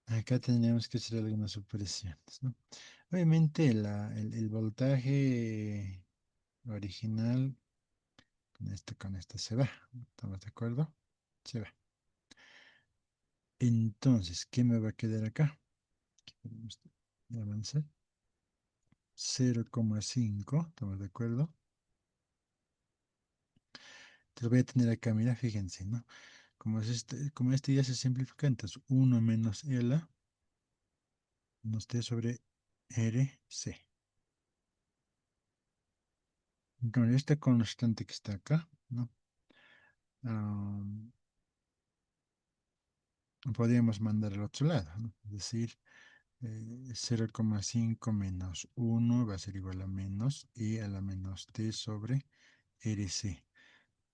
acá tendríamos que hacer algunas operaciones, ¿no? Obviamente el voltaje original con esto se va. ¿Estamos de acuerdo? Se va. Entonces, ¿qué me va a quedar acá? Podemos avanzar. 0,5, ¿estamos de acuerdo? Entonces voy a tener acá, mira, fíjense, ¿no? Como este ya se simplifica, entonces 1 menos L nos T sobre RC. Con esta constante que está acá, ¿no? Podríamos mandar al otro lado, ¿no? Es decir, 0,5 menos 1 va a ser igual a menos e a la menos t sobre RC.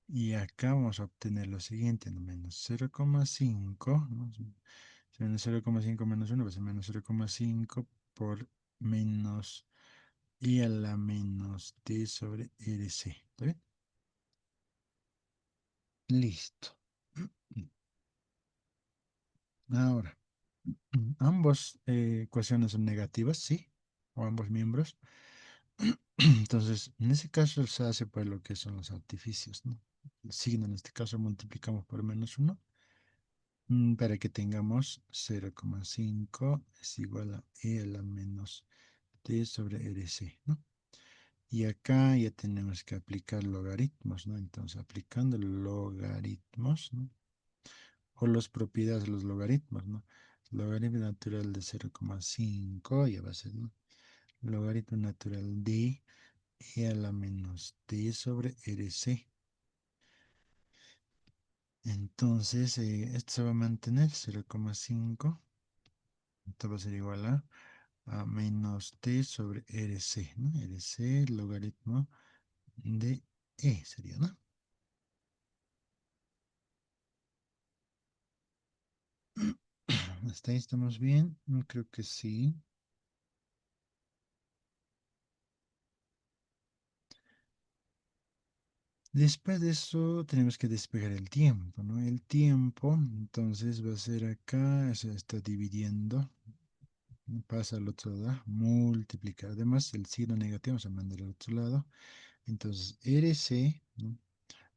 Y acá vamos a obtener lo siguiente, ¿no? Menos 0,5, ¿no? Si menos 0,5 menos 1 va a ser menos 0,5 por menos e a la menos t sobre RC. ¿Está bien? Listo. Ahora, ambas ecuaciones son negativas, ¿sí? O ambos miembros. Entonces, en ese caso se hace por lo que son los artificios, ¿no? El signo en este caso multiplicamos por menos uno para que tengamos 0,5 es igual a e a la menos t sobre RC, ¿no? Y acá ya tenemos que aplicar logaritmos, ¿no? Entonces, aplicando logaritmos, ¿no? O las propiedades de los logaritmos, ¿no? Logaritmo natural de 0,5 ya va a ser, ¿no? Logaritmo natural de e a la menos t sobre RC. Entonces, esto se va a mantener 0,5. Esto va a ser igual a menos t sobre RC, ¿no? RC, logaritmo de E sería, ¿no? ¿Hasta ahí estamos bien? Creo que sí. Después de eso tenemos que despejar el tiempo, ¿no? El tiempo, entonces va a ser acá, se está dividiendo, ¿no? Pasa al otro lado, multiplicar. Además, el signo negativo se manda al otro lado. Entonces, RC, ¿no?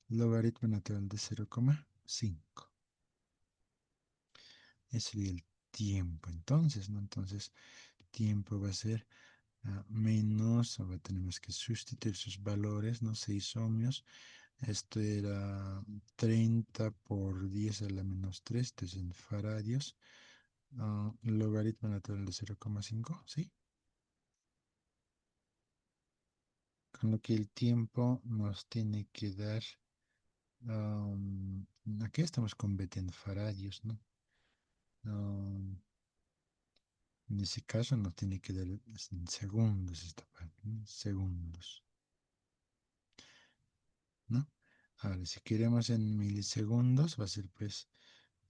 Logaritmo natural de 0,5. Ese sería el tiempo, entonces, ¿no? Entonces, tiempo va a ser menos, ahora tenemos que sustituir sus valores, ¿no? 6 ohmios. Esto era 30 por 10 a la menos 3, esto es en faradios. Logaritmo natural de 0,5, ¿sí? Con lo que el tiempo nos tiene que dar, aquí estamos con Bet en faradios, ¿no? Am, en ese caso nos tiene que dar en segundos esta parte, ¿no? Segundos, ¿no? Ahora, si queremos en milisegundos, va a ser pues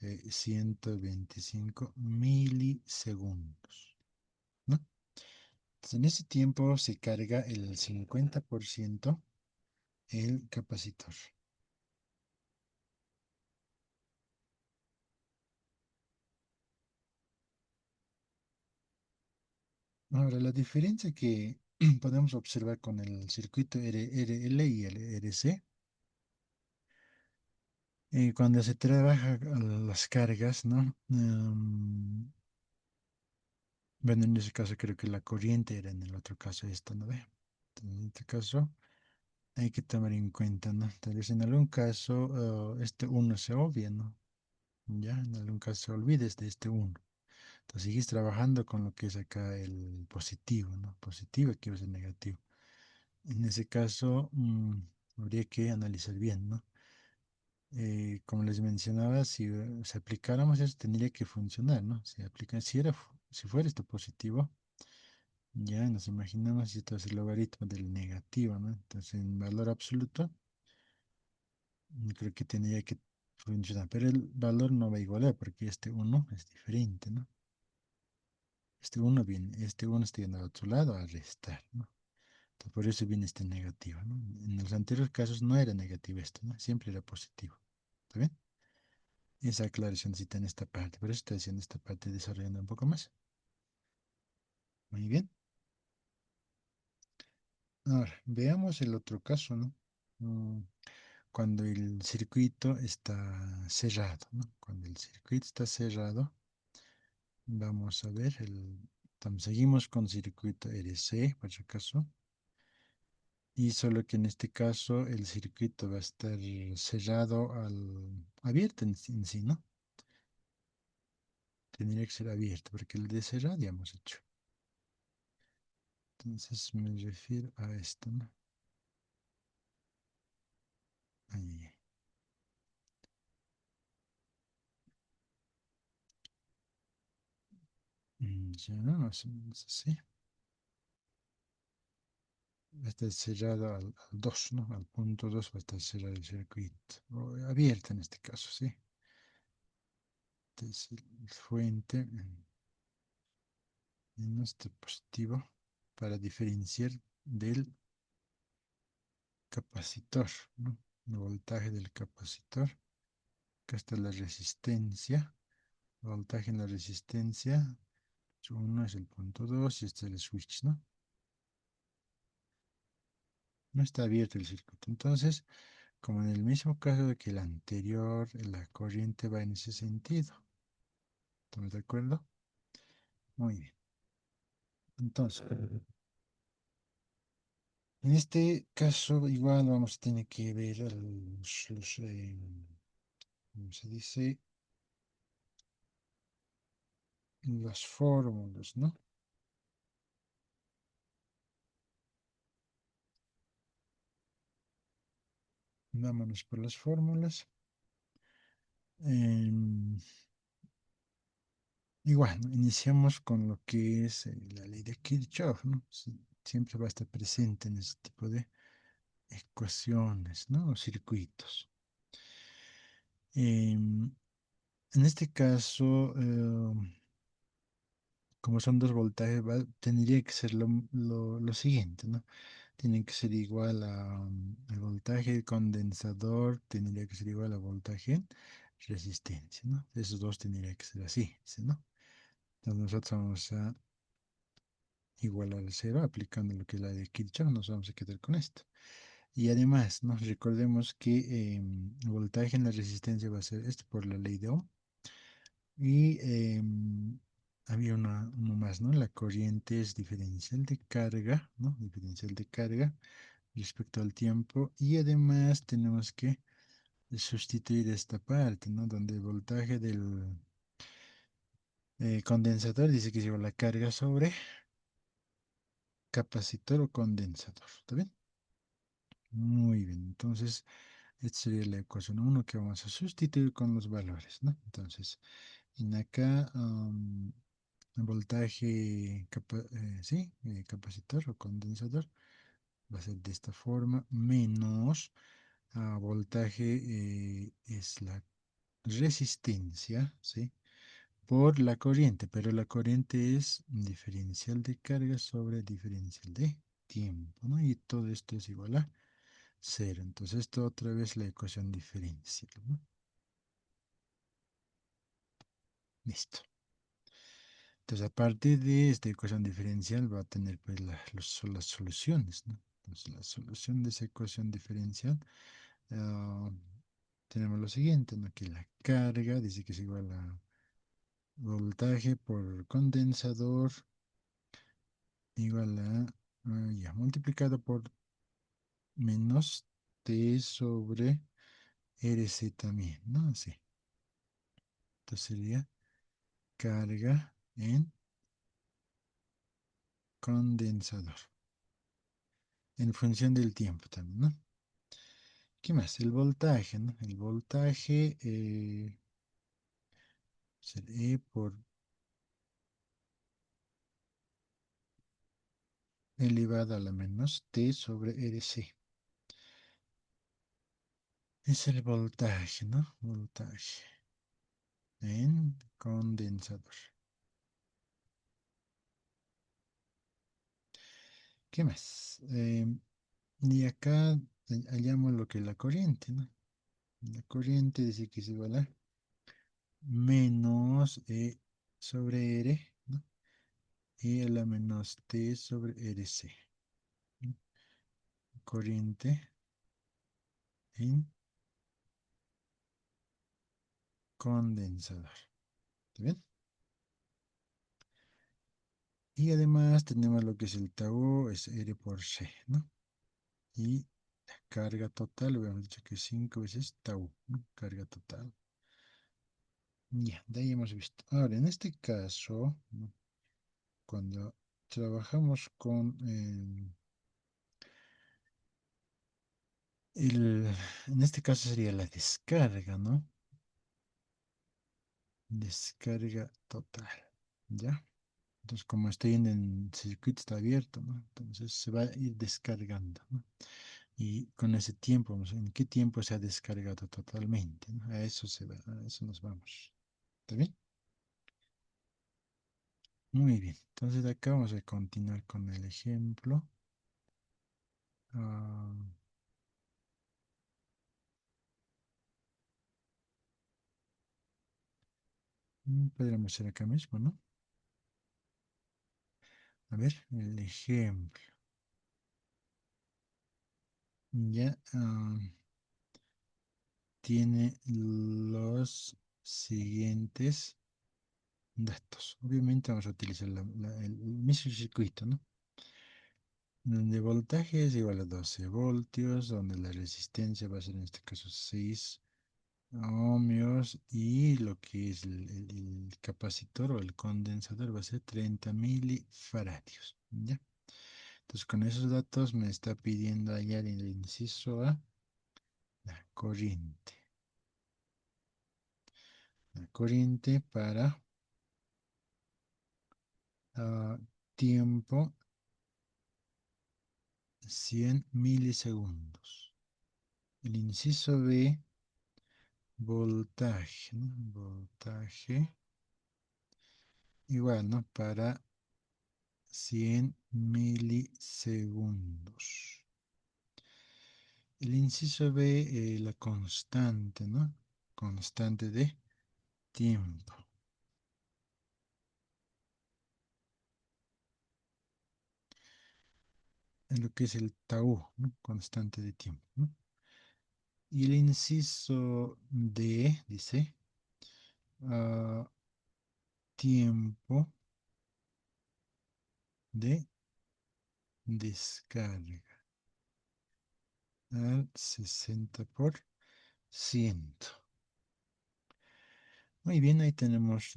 125 milisegundos, ¿no? Entonces, en ese tiempo se carga el 50% el capacitor. Ahora, la diferencia que podemos observar con el circuito RL y el RC, cuando se trabaja las cargas, ¿no? Bueno, en ese caso creo que la corriente era, en el otro caso esto, ¿no ve? En este caso hay que tomar en cuenta, ¿no? Tal vez en algún caso este uno se obvia, ¿no? Ya, en algún caso se olvides de este uno. Entonces sigues trabajando con lo que es acá el positivo, ¿no? Positivo, aquí va a ser negativo. En ese caso, habría que analizar bien, ¿no? Como les mencionaba, si si aplicáramos eso, tendría que funcionar, ¿no? Si fuera esto positivo, ya nos imaginamos si esto es el logaritmo del negativo, ¿no? Entonces, en valor absoluto, creo que tendría que funcionar, pero el valor no va a igualar porque este uno es diferente, ¿no? Este uno está yendo al otro lado a restar, ¿no? Entonces, por eso viene este negativo, ¿no? En los anteriores casos no era negativo esto, ¿no? Siempre era positivo. ¿Está bien? Esa aclaración en esta parte. Por eso estoy haciendo esta parte desarrollando un poco más. Muy bien. Ahora, veamos el otro caso, ¿no? Mm, Cuando el circuito está cerrado, ¿no? Cuando el circuito está cerrado, vamos a ver, seguimos con circuito RC, por si acaso, y solo que en este caso el circuito va a estar cerrado abierto en sí, ¿no? Tendría que ser abierto, porque el de cerrado ya hemos hecho. Entonces me refiero a esto, ¿no? Ahí. Ya, más o menos así. Va a estar cerrado al 2, ¿no? Al punto 2 va a estar cerrado el circuito. O abierto en este caso, ¿sí? Entonces, el fuente en nuestro positivo para diferenciar del capacitor, ¿no? El voltaje del capacitor. Acá está la resistencia. El voltaje en la resistencia. Uno es el punto 2 y este es el switch, ¿no? No está abierto el circuito. Entonces, como en el mismo caso de que el anterior, la corriente va en ese sentido. ¿Estamos de acuerdo? Muy bien. Entonces, en este caso igual vamos a tener que ver ¿cómo se dice? Las fórmulas, ¿no? Vámonos por las fórmulas. Em, Igual, ¿no? Iniciamos con lo que es la ley de Kirchhoff, ¿no? Siempre va a estar presente en ese tipo de ecuaciones, ¿no? O circuitos. Em, en este caso, como son dos voltajes, tendría que ser lo siguiente, ¿no? Tiene que ser igual al voltaje del condensador, tendría que ser igual al voltaje en resistencia, ¿no? Esos dos tendrían que ser así, ¿sí, no? Entonces nosotros vamos a igualar al cero aplicando lo que es la de Kirchhoff, nos vamos a quedar con esto. Y además, ¿no? Recordemos que el voltaje en la resistencia va a ser esto por la ley de Ohm. Y había uno más, ¿no? La corriente es diferencial de carga, ¿no? Diferencial de carga respecto al tiempo. Y además tenemos que sustituir esta parte, ¿no? Donde el voltaje Condensador dice que es igual a carga sobre capacitor o condensador. ¿Está bien? Muy bien. Entonces, esta sería la ecuación uno que vamos a sustituir con los valores, ¿no? Entonces, en acá, voltaje, sí, capacitor o condensador va a ser de esta forma, menos voltaje es la resistencia, ¿sí? Por la corriente, pero la corriente es diferencial de carga sobre diferencial de tiempo, ¿no? Y todo esto es igual a cero. Entonces, esto otra vez la ecuación diferencial, ¿no? Listo. Entonces, a partir de esta ecuación diferencial va a tener pues las soluciones, ¿no? Entonces, la solución de esa ecuación diferencial, ah, tenemos lo siguiente, ¿no? Que la carga dice que es igual a voltaje por condensador igual a, ya, multiplicado por menos T sobre RC también, ¿no? Así. Entonces sería carga en condensador, en función del tiempo también, ¿no? ¿Qué más? El voltaje, ¿no? El voltaje sería E por elevado a la menos T sobre RC. Es el voltaje, ¿no? Voltaje en condensador. ¿Qué más? Y acá hallamos lo que es la corriente, ¿no? La corriente dice que es igual a menos E sobre R, ¿no? Y a la menos T sobre RC, ¿no? Corriente en condensador. ¿Está bien? Y además tenemos lo que es el tau, es R por C, ¿no? Y la carga total, habíamos dicho que 5 veces tau, ¿no? Carga total. Ya, de ahí hemos visto. Ahora, en este caso, ¿no? Cuando trabajamos con en este caso sería la descarga, ¿no? Descarga total, ¿ya? Entonces, como estoy en el circuito, está abierto, ¿no? Entonces se va a ir descargando, ¿no? Y con ese tiempo, ¿en qué tiempo se ha descargado totalmente? ¿No? A eso se va, a eso nos vamos. ¿Está bien? Muy bien. Entonces acá vamos a continuar con el ejemplo. Ah, podríamos hacer acá mismo, ¿no? A ver, el ejemplo. Ya tiene los siguientes datos. Obviamente vamos a utilizar el mismo circuito, ¿no? Donde voltaje es igual a 12 voltios, donde la resistencia va a ser en este caso 6 ohmios y lo que es el capacitor o el condensador va a ser 30 milifaradios. ¿Ya? Entonces con esos datos me está pidiendo hallar en el inciso A la corriente. La corriente para tiempo 100 milisegundos. El inciso B, voltaje, ¿no? Voltaje igual, ¿no? Para 100 milisegundos. El inciso B, la constante, ¿no? Constante de tiempo. En lo que es el tau, ¿no? Constante de tiempo, ¿no? Y el inciso D dice ah, tiempo de descarga al 60%. Muy bien, ahí tenemos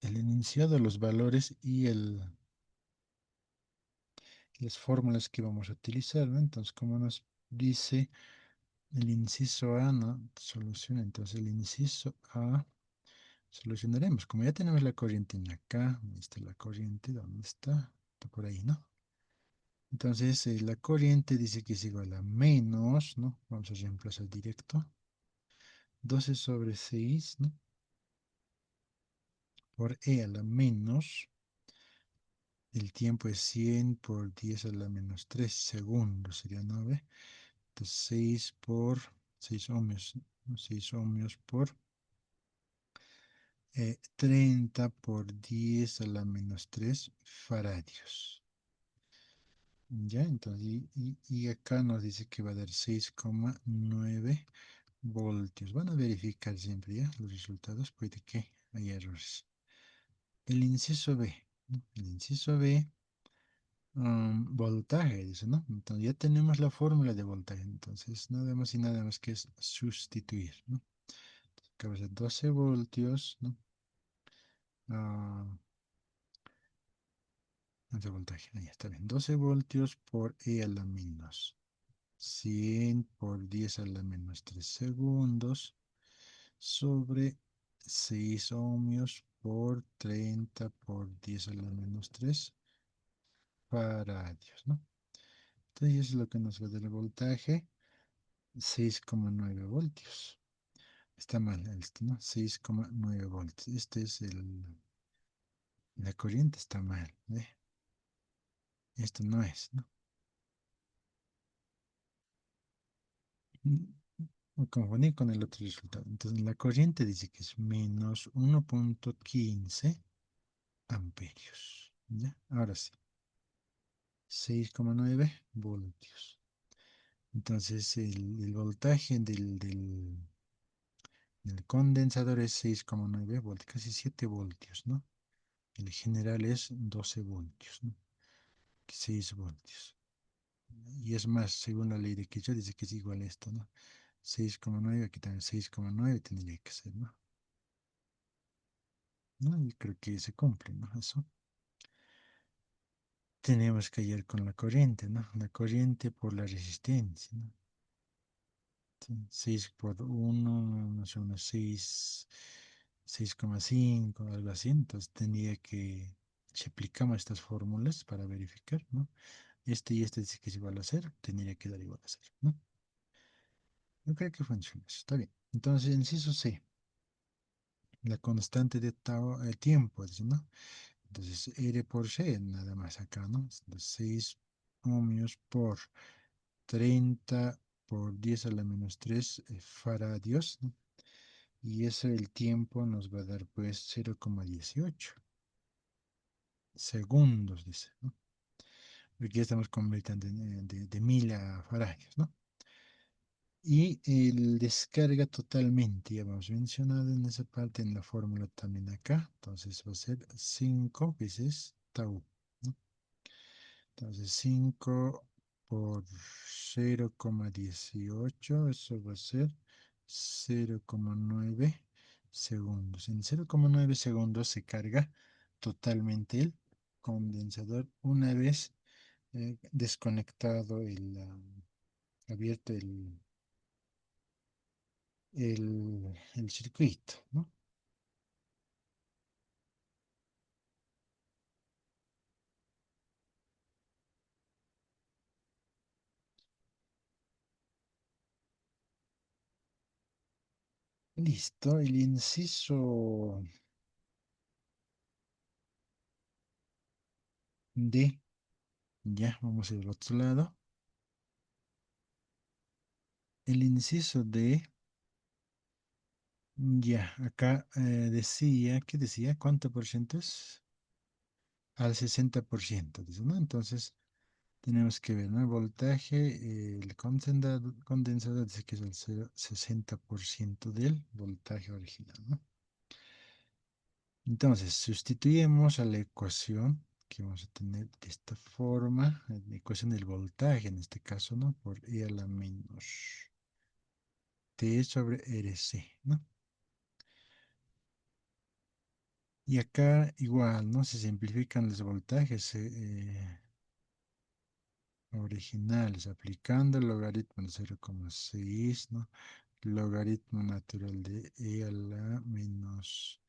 el enunciado, los valores y las fórmulas que vamos a utilizar, ¿no? Entonces, como nos dice el inciso A, ¿no? Soluciona. Entonces, el inciso A solucionaremos. Como ya tenemos la corriente en acá, ahí está la corriente, ¿dónde está? Está por ahí, ¿no? Entonces, la corriente dice que es igual a menos, ¿no? Vamos a reemplazar directo. 12/6, ¿no? Por E a la menos, el tiempo es 100 por 10 a la menos 3 segundos, sería 9. Entonces 6 por 6 ohmios, ¿no? 6 ohmios por 30 por 10 a la menos 3 faradios. Ya, entonces, y acá nos dice que va a dar 6,9 voltios. Van a verificar siempre ya los resultados, puede que haya errores. El inciso B, ¿no? El inciso B, voltaje, dice, ¿no? Entonces ya tenemos la fórmula de voltaje, entonces nada más y nada más que es sustituir, ¿no? Acá va a ser 12 voltios, ¿no? Ah, de voltaje, ahí está bien, 12 voltios por E a la menos 100 por 10 a la menos 3 segundos sobre 6 ohmios por 30 por 10 a la menos 3 faradios, ¿no? Entonces eso es lo que nos va a dar el voltaje, 6,9 voltios. Está mal esto, ¿no? 6,9 voltios. Este es la corriente está mal, ¿ve? Esto no es, ¿no? Me confundí con el otro resultado. Entonces la corriente dice que es menos 1,15 amperios. ¿Ya? Ahora sí, 6,9 voltios. Entonces el voltaje del condensador es 6,9 voltios, casi 7 voltios, ¿no? El general es 12 voltios, ¿no? 6 voltios. Y es más, según la ley de Kirchhoff, dice que es igual a esto, ¿no? 6,9, aquí también 6,9 tendría que ser, ¿no? ¿No? Y creo que se cumple, ¿no? Eso. Tenemos que hallar con la corriente, ¿no? La corriente por la resistencia, ¿no? Sí, 6 por 1, no sé, unos 6, 6,5, algo así. Entonces tendría que, si aplicamos estas fórmulas para verificar, ¿no? Este y este dice que es igual a cero, tendría que dar igual a cero, ¿no? Yo creo que funciona eso, está bien. Entonces, inciso C, la constante de tiempo, dice, ¿no? Entonces, R por C, nada más acá, ¿no? Entonces, 6 ohmios por 30 por 10 a la menos 3 faradios, ¿no? Y eso el tiempo nos va a dar pues 0,18 segundos, dice, ¿no? Porque ya estamos convirtiendo de 1000 a faradios, ¿no? Y el descarga totalmente, ya hemos mencionado en esa parte, en la fórmula también acá. Entonces va a ser 5 veces tau, ¿no? Entonces 5 por 0,18, eso va a ser 0,9 segundos. En 0,9 segundos se carga totalmente el condensador una vez desconectado abierto el circuito, ¿no? Listo, el inciso D, ya, vamos a ir al otro lado. El inciso D, ya, acá decía, ¿qué decía? ¿Cuánto por ciento es? Al 60%, dice, ¿no? Entonces, tenemos que ver, ¿no? El voltaje, el condensador dice que es el 60% del voltaje original, ¿no? Entonces, sustituimos a la ecuación que vamos a tener de esta forma, la ecuación del voltaje en este caso, ¿no? Por E a la menos T sobre RC, ¿no? Y acá igual, ¿no? Se simplifican los voltajes originales, aplicando el logaritmo de 0,6, ¿no? Logaritmo natural de e a la menos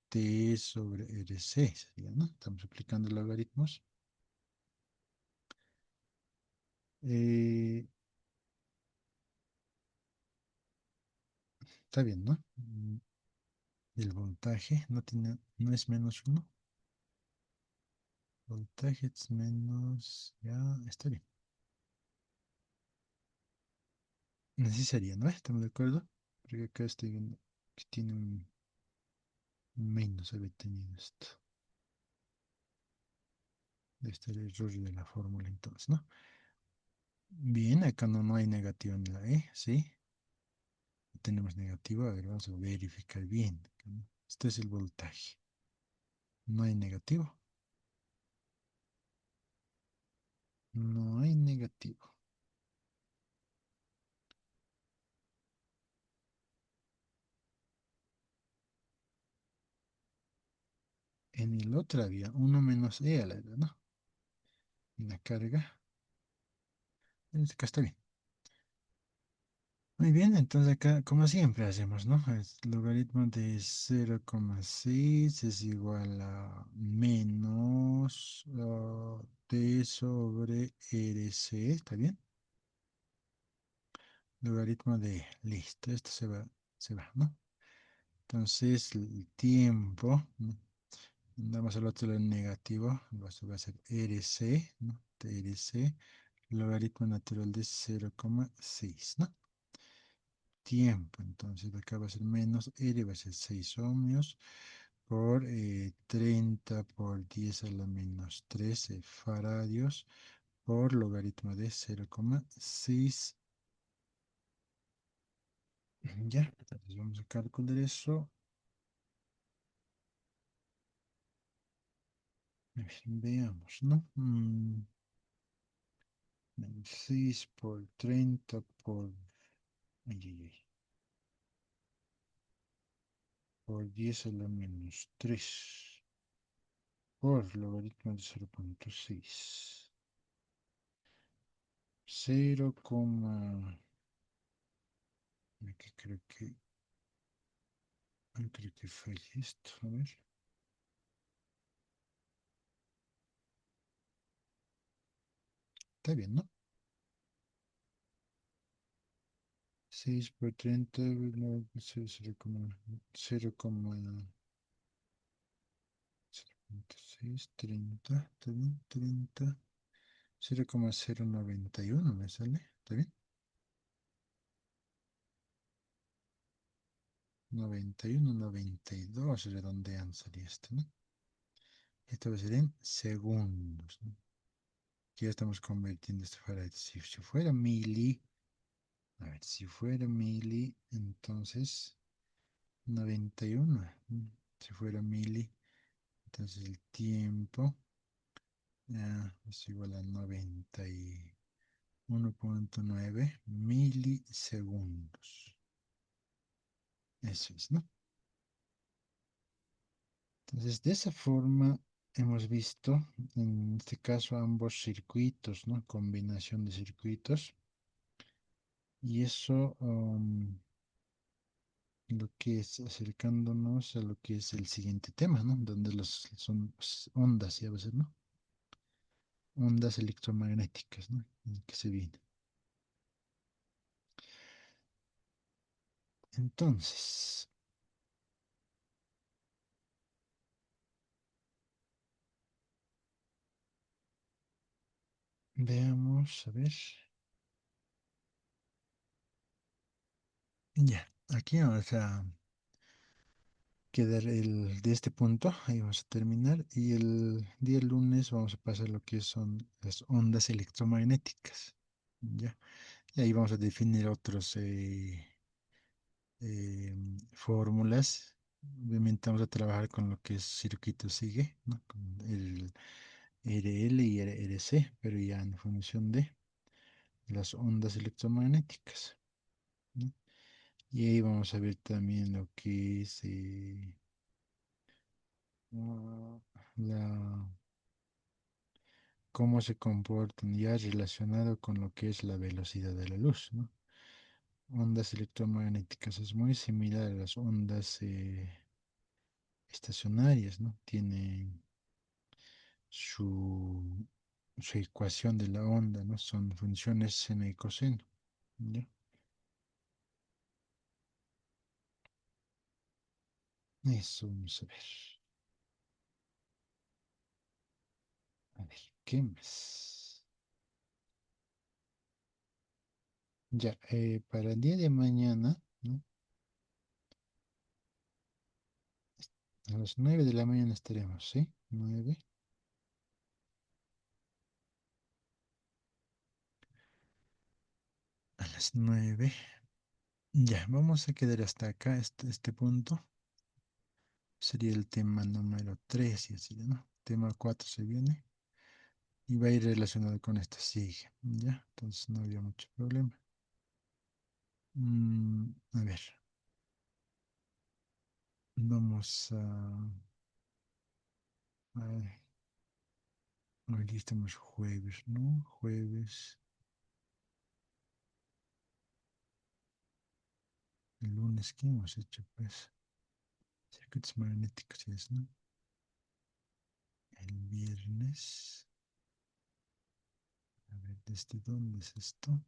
t sobre RC, sería, ¿no? Estamos aplicando logaritmos. Eh, Está bien, ¿no? El voltaje no es menos uno. Voltaje es menos, ya, está bien. Así sería, ¿no? ¿Estamos de acuerdo? Porque acá estoy viendo que tiene un menos, había tenido esto. Debe estar el error de la fórmula entonces, ¿no? Bien, acá no hay negativo en la E, ¿sí? No tenemos negativo, a ver, vamos a verificar bien. ¿No? Este es el voltaje. No hay negativo. No hay negativo. En el otro había uno menos E a la edad, ¿no? En la carga. En este caso está bien. Muy bien, entonces acá, como siempre hacemos, ¿no? El logaritmo de 0,6 es igual a menos t sobre RC, ¿está bien? Logaritmo de, listo, esto se va, ¿no? Entonces el tiempo, ¿no? Damos al otro lado negativo, esto va a ser RC, ¿no? TRC, logaritmo natural de 0,6, ¿no? Tiempo, entonces acá va a ser menos R, va a ser 6 ohmios por 30 por 10 a la menos 13 faradios por logaritmo de 0,6. Ya, entonces vamos a calcular eso. A ver, veamos, ¿no? Menos 6 por 30 por, ay, ay, ay, por 10 a la menos 3 por logaritmo de 0,6. 0, aquí creo que falla esto. A ver. Está bien, ¿no? 6 por 30, no, 0,6, 30, está bien, 30, 0,091 me sale, ¿está bien? 91, 92 redondean sería esto, ¿no? Esto va a ser en segundos, ¿no? Aquí ya estamos convirtiendo esto para, si fuera mili, a ver, si fuera mili, entonces 91, si fuera mili, entonces el tiempo es igual a 91,9 milisegundos. Eso es, ¿no? Entonces, de esa forma hemos visto, en este caso, ambos circuitos, ¿no? Combinación de circuitos. Y eso, lo que es acercándonos a lo que es el siguiente tema, ¿no? Donde son ondas, ya va a ser, ¿no? Ondas electromagnéticas, ¿no? Que se viene. Entonces, veamos, a ver. Ya, aquí vamos a quedar de este punto, ahí vamos a terminar. Y el día lunes vamos a pasar lo que son las ondas electromagnéticas. Ya, y ahí vamos a definir otros fórmulas. Obviamente vamos a trabajar con lo que es circuito sigue, ¿no? Con el RL y RC, pero ya en función de las ondas electromagnéticas, ¿no? Y ahí vamos a ver también lo que es ah, la, cómo se comportan ya relacionado con lo que es la velocidad de la luz, ¿no? Ondas electromagnéticas es muy similar a las ondas estacionarias, ¿no? Tiene su, su ecuación de la onda, ¿no? Son funciones seno y coseno, ¿ya? Eso, vamos a ver. A ver, ¿qué más? Ya, para el día de mañana, ¿no? A las 9 de la mañana estaremos, ¿sí? 9 a las 9. Ya, vamos a quedar hasta acá, este punto. Sería el tema número 3 y así, ¿no? Tema 4 se viene y va a ir relacionado con esta sigue, ¿ya? Entonces no había mucho problema. A ver, vamos a hoy estamos jueves, ¿no? Jueves, el lunes, ¿qué hemos hecho? Pues, circuitos magnéticos, ¿sí es, no? El viernes, a ver, ¿desde dónde es esto?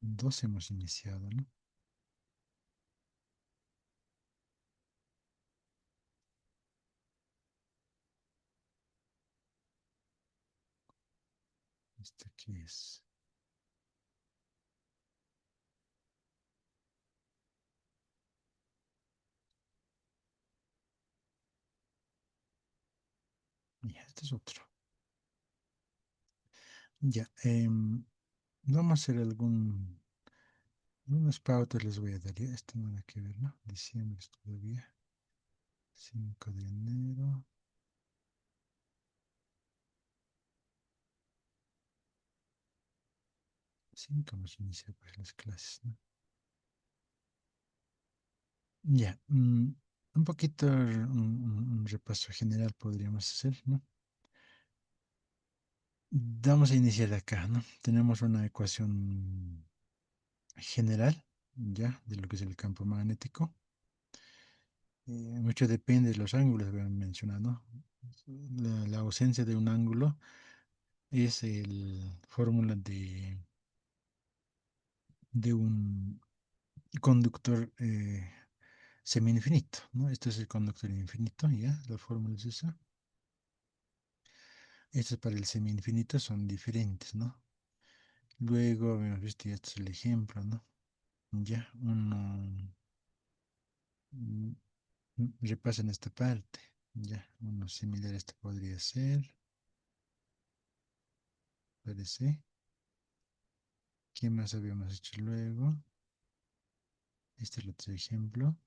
Dos hemos iniciado, ¿no? ¿Este qué es? Y este es otro. Ya, vamos a hacer unas pautas les voy a dar. Ya, esto nada que ver, ¿no? Diciembre es todavía. 5 de enero. 5 vamos a iniciar pues las clases, ¿no? Ya, un poquito un repaso general podríamos hacer, ¿no? Vamos a iniciar acá, ¿no? Tenemos una ecuación general, ya, de lo que es el campo magnético. Mucho depende de los ángulos que habían mencionado, ¿no? La ausencia de un ángulo es el fórmula de un conductor semi-infinito, ¿no? Esto es el conductor infinito, ¿ya? La fórmula es esa. Estos para el semi-infinito son diferentes, ¿no? Luego habíamos visto, ya este es el ejemplo, ¿no? Ya, uno mm, repasa en esta parte, ya, uno similar a este podría ser, parece. ¿Qué más habíamos hecho luego? Este es el otro ejemplo.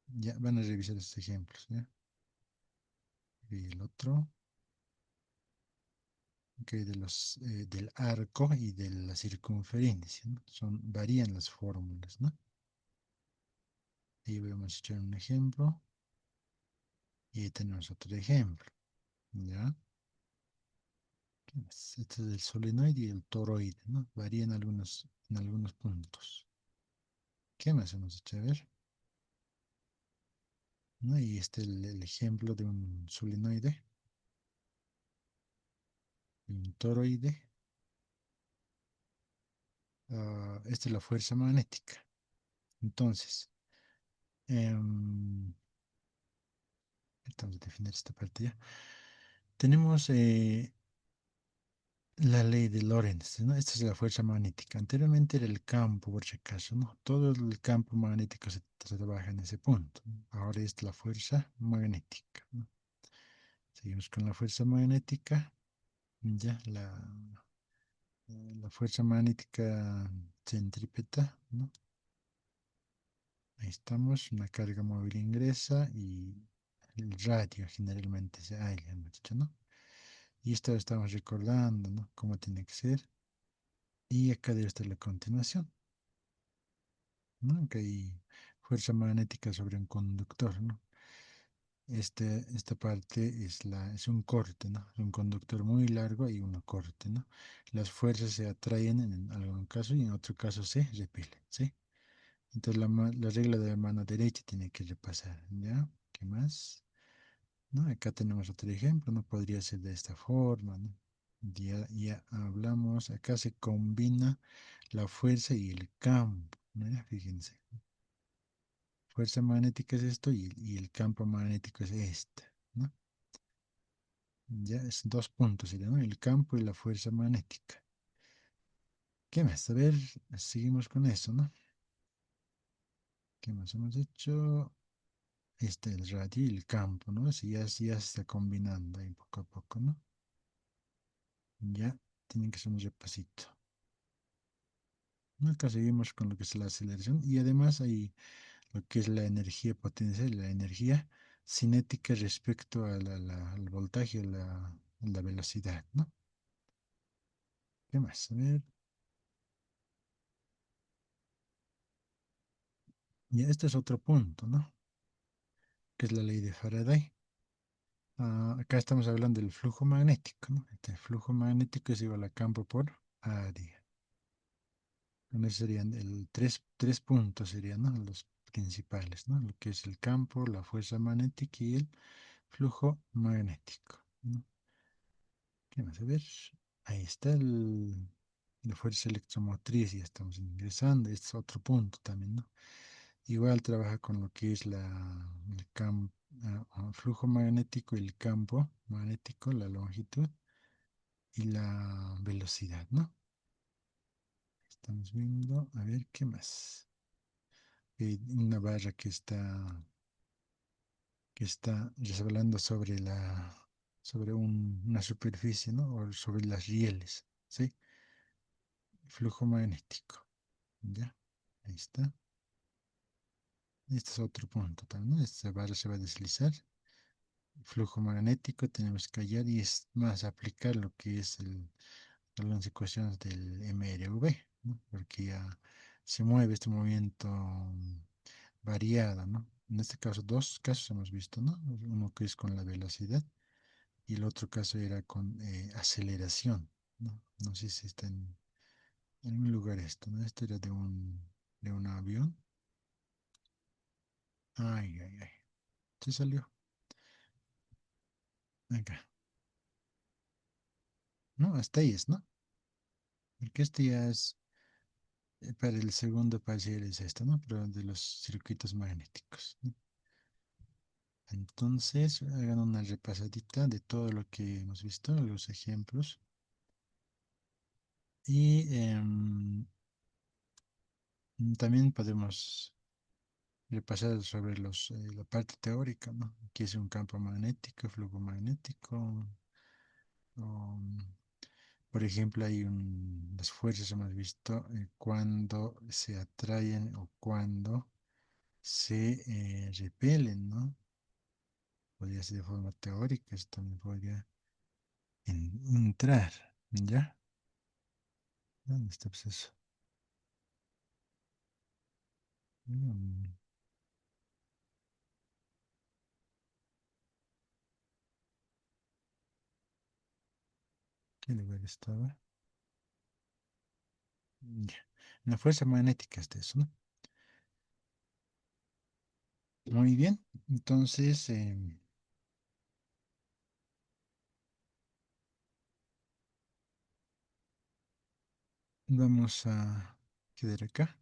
Ya, van a revisar estos ejemplos, ¿ya? Y el otro, que de del arco y de la circunferencia, ¿no? Varían las fórmulas, ¿no? Ahí vamos a echar un ejemplo y ahí tenemos otro ejemplo, ¿ya? ¿Qué más? Este es el solenoide y el toroide, ¿no? Varían en algunos puntos. ¿Qué más hemos hecho? A ver, ¿no? Y este es el ejemplo de un solenoide y un toroide. Esta es la fuerza magnética. Entonces, em, estamos a definir esta parte ya. Tenemos la ley de Lorentz, ¿no? Esta es la fuerza magnética. Anteriormente era el campo, por si acaso, ¿no? Todo el campo magnético se trabaja en ese punto. Ahora es la fuerza magnética, ¿no? Seguimos con la fuerza magnética. Ya, la fuerza magnética centrípeta, ¿no? Ahí estamos, una carga móvil ingresa y el radio generalmente se halla, hemos dicho, ¿no? Y esto lo estamos recordando, ¿no? Cómo tiene que ser. Y acá debe estar la continuación. ¿no? Que hay fuerza magnética sobre un conductor, ¿no? Esta parte es un corte, ¿no? Es un conductor muy largo y uno corte, ¿no? Las fuerzas se atraen en algún caso y en otro caso se repelen, ¿sí? Entonces la regla de la mano derecha tiene que repasar, ¿ya? ¿Qué más? ¿No? Acá tenemos otro ejemplo, no podría ser de esta forma, ¿no? Ya hablamos, acá se combina la fuerza y el campo, ¿no? Fíjense, fuerza magnética es esto y el campo magnético es este, ¿no? Ya es dos puntos, sería, ¿no? El campo y la fuerza magnética. ¿Qué más? A ver, seguimos con eso, ¿no? ¿Qué más hemos hecho? El radio y el campo, ¿no? Así ya se está combinando ahí poco a poco, ¿no? Ya tienen que ser un repasito. Acá seguimos con lo que es la aceleración y además hay lo que es la energía potencial, la energía cinética respecto a al voltaje, a la velocidad, ¿no? ¿Qué más? A ver, y este es otro punto, ¿no? Que es la ley de Faraday. Acá estamos hablando del flujo magnético, ¿no? Este flujo magnético es igual a campo por área. Bueno, esos serían tres puntos, serían, ¿no? Los principales, ¿no? Lo que es el campo, la fuerza magnética y el flujo magnético, ¿no? ¿Qué más? A ver, ahí está la fuerza electromotriz, ya estamos ingresando, este es otro punto también, ¿no? Igual trabaja con lo que es el flujo magnético, el campo magnético, la longitud y la velocidad, ¿no? Estamos viendo, a ver, ¿qué más? Una barra que está resbalando sobre una superficie, ¿no? O sobre las rieles, ¿sí? Flujo magnético, ¿ya? Ahí está. Este es otro punto también, ¿no? Esta barra se va a deslizar. Flujo magnético tenemos que hallar y es más aplicar lo que es algunas ecuaciones del MRV, ¿no? Porque ya se mueve este movimiento variado, ¿no? En este caso, dos casos hemos visto, ¿no? Uno que es con la velocidad y el otro caso era con aceleración, ¿no? No sé si está en un lugar esto, ¿no? Esto era de un avión. Ay, ay, ay. Se salió. Acá. No, hasta ahí es, ¿no? Porque este ya es, para el segundo parcial es esto, ¿no? Pero de los circuitos magnéticos, ¿no? Entonces, hagan una repasadita de todo lo que hemos visto, los ejemplos. Y también podemos repasar sobre la parte teórica, ¿no? Que es un campo magnético, flujo magnético. o, por ejemplo, las fuerzas hemos visto cuando se atraen o cuando se repelen, ¿no? Podría ser de forma teórica, esto también podría entrar, ¿ya? ¿Dónde está pues eso? Mm, ¿Qué lugar estaba? Ya. La fuerza magnética es de eso, ¿no? Muy bien, entonces vamos a quedar acá.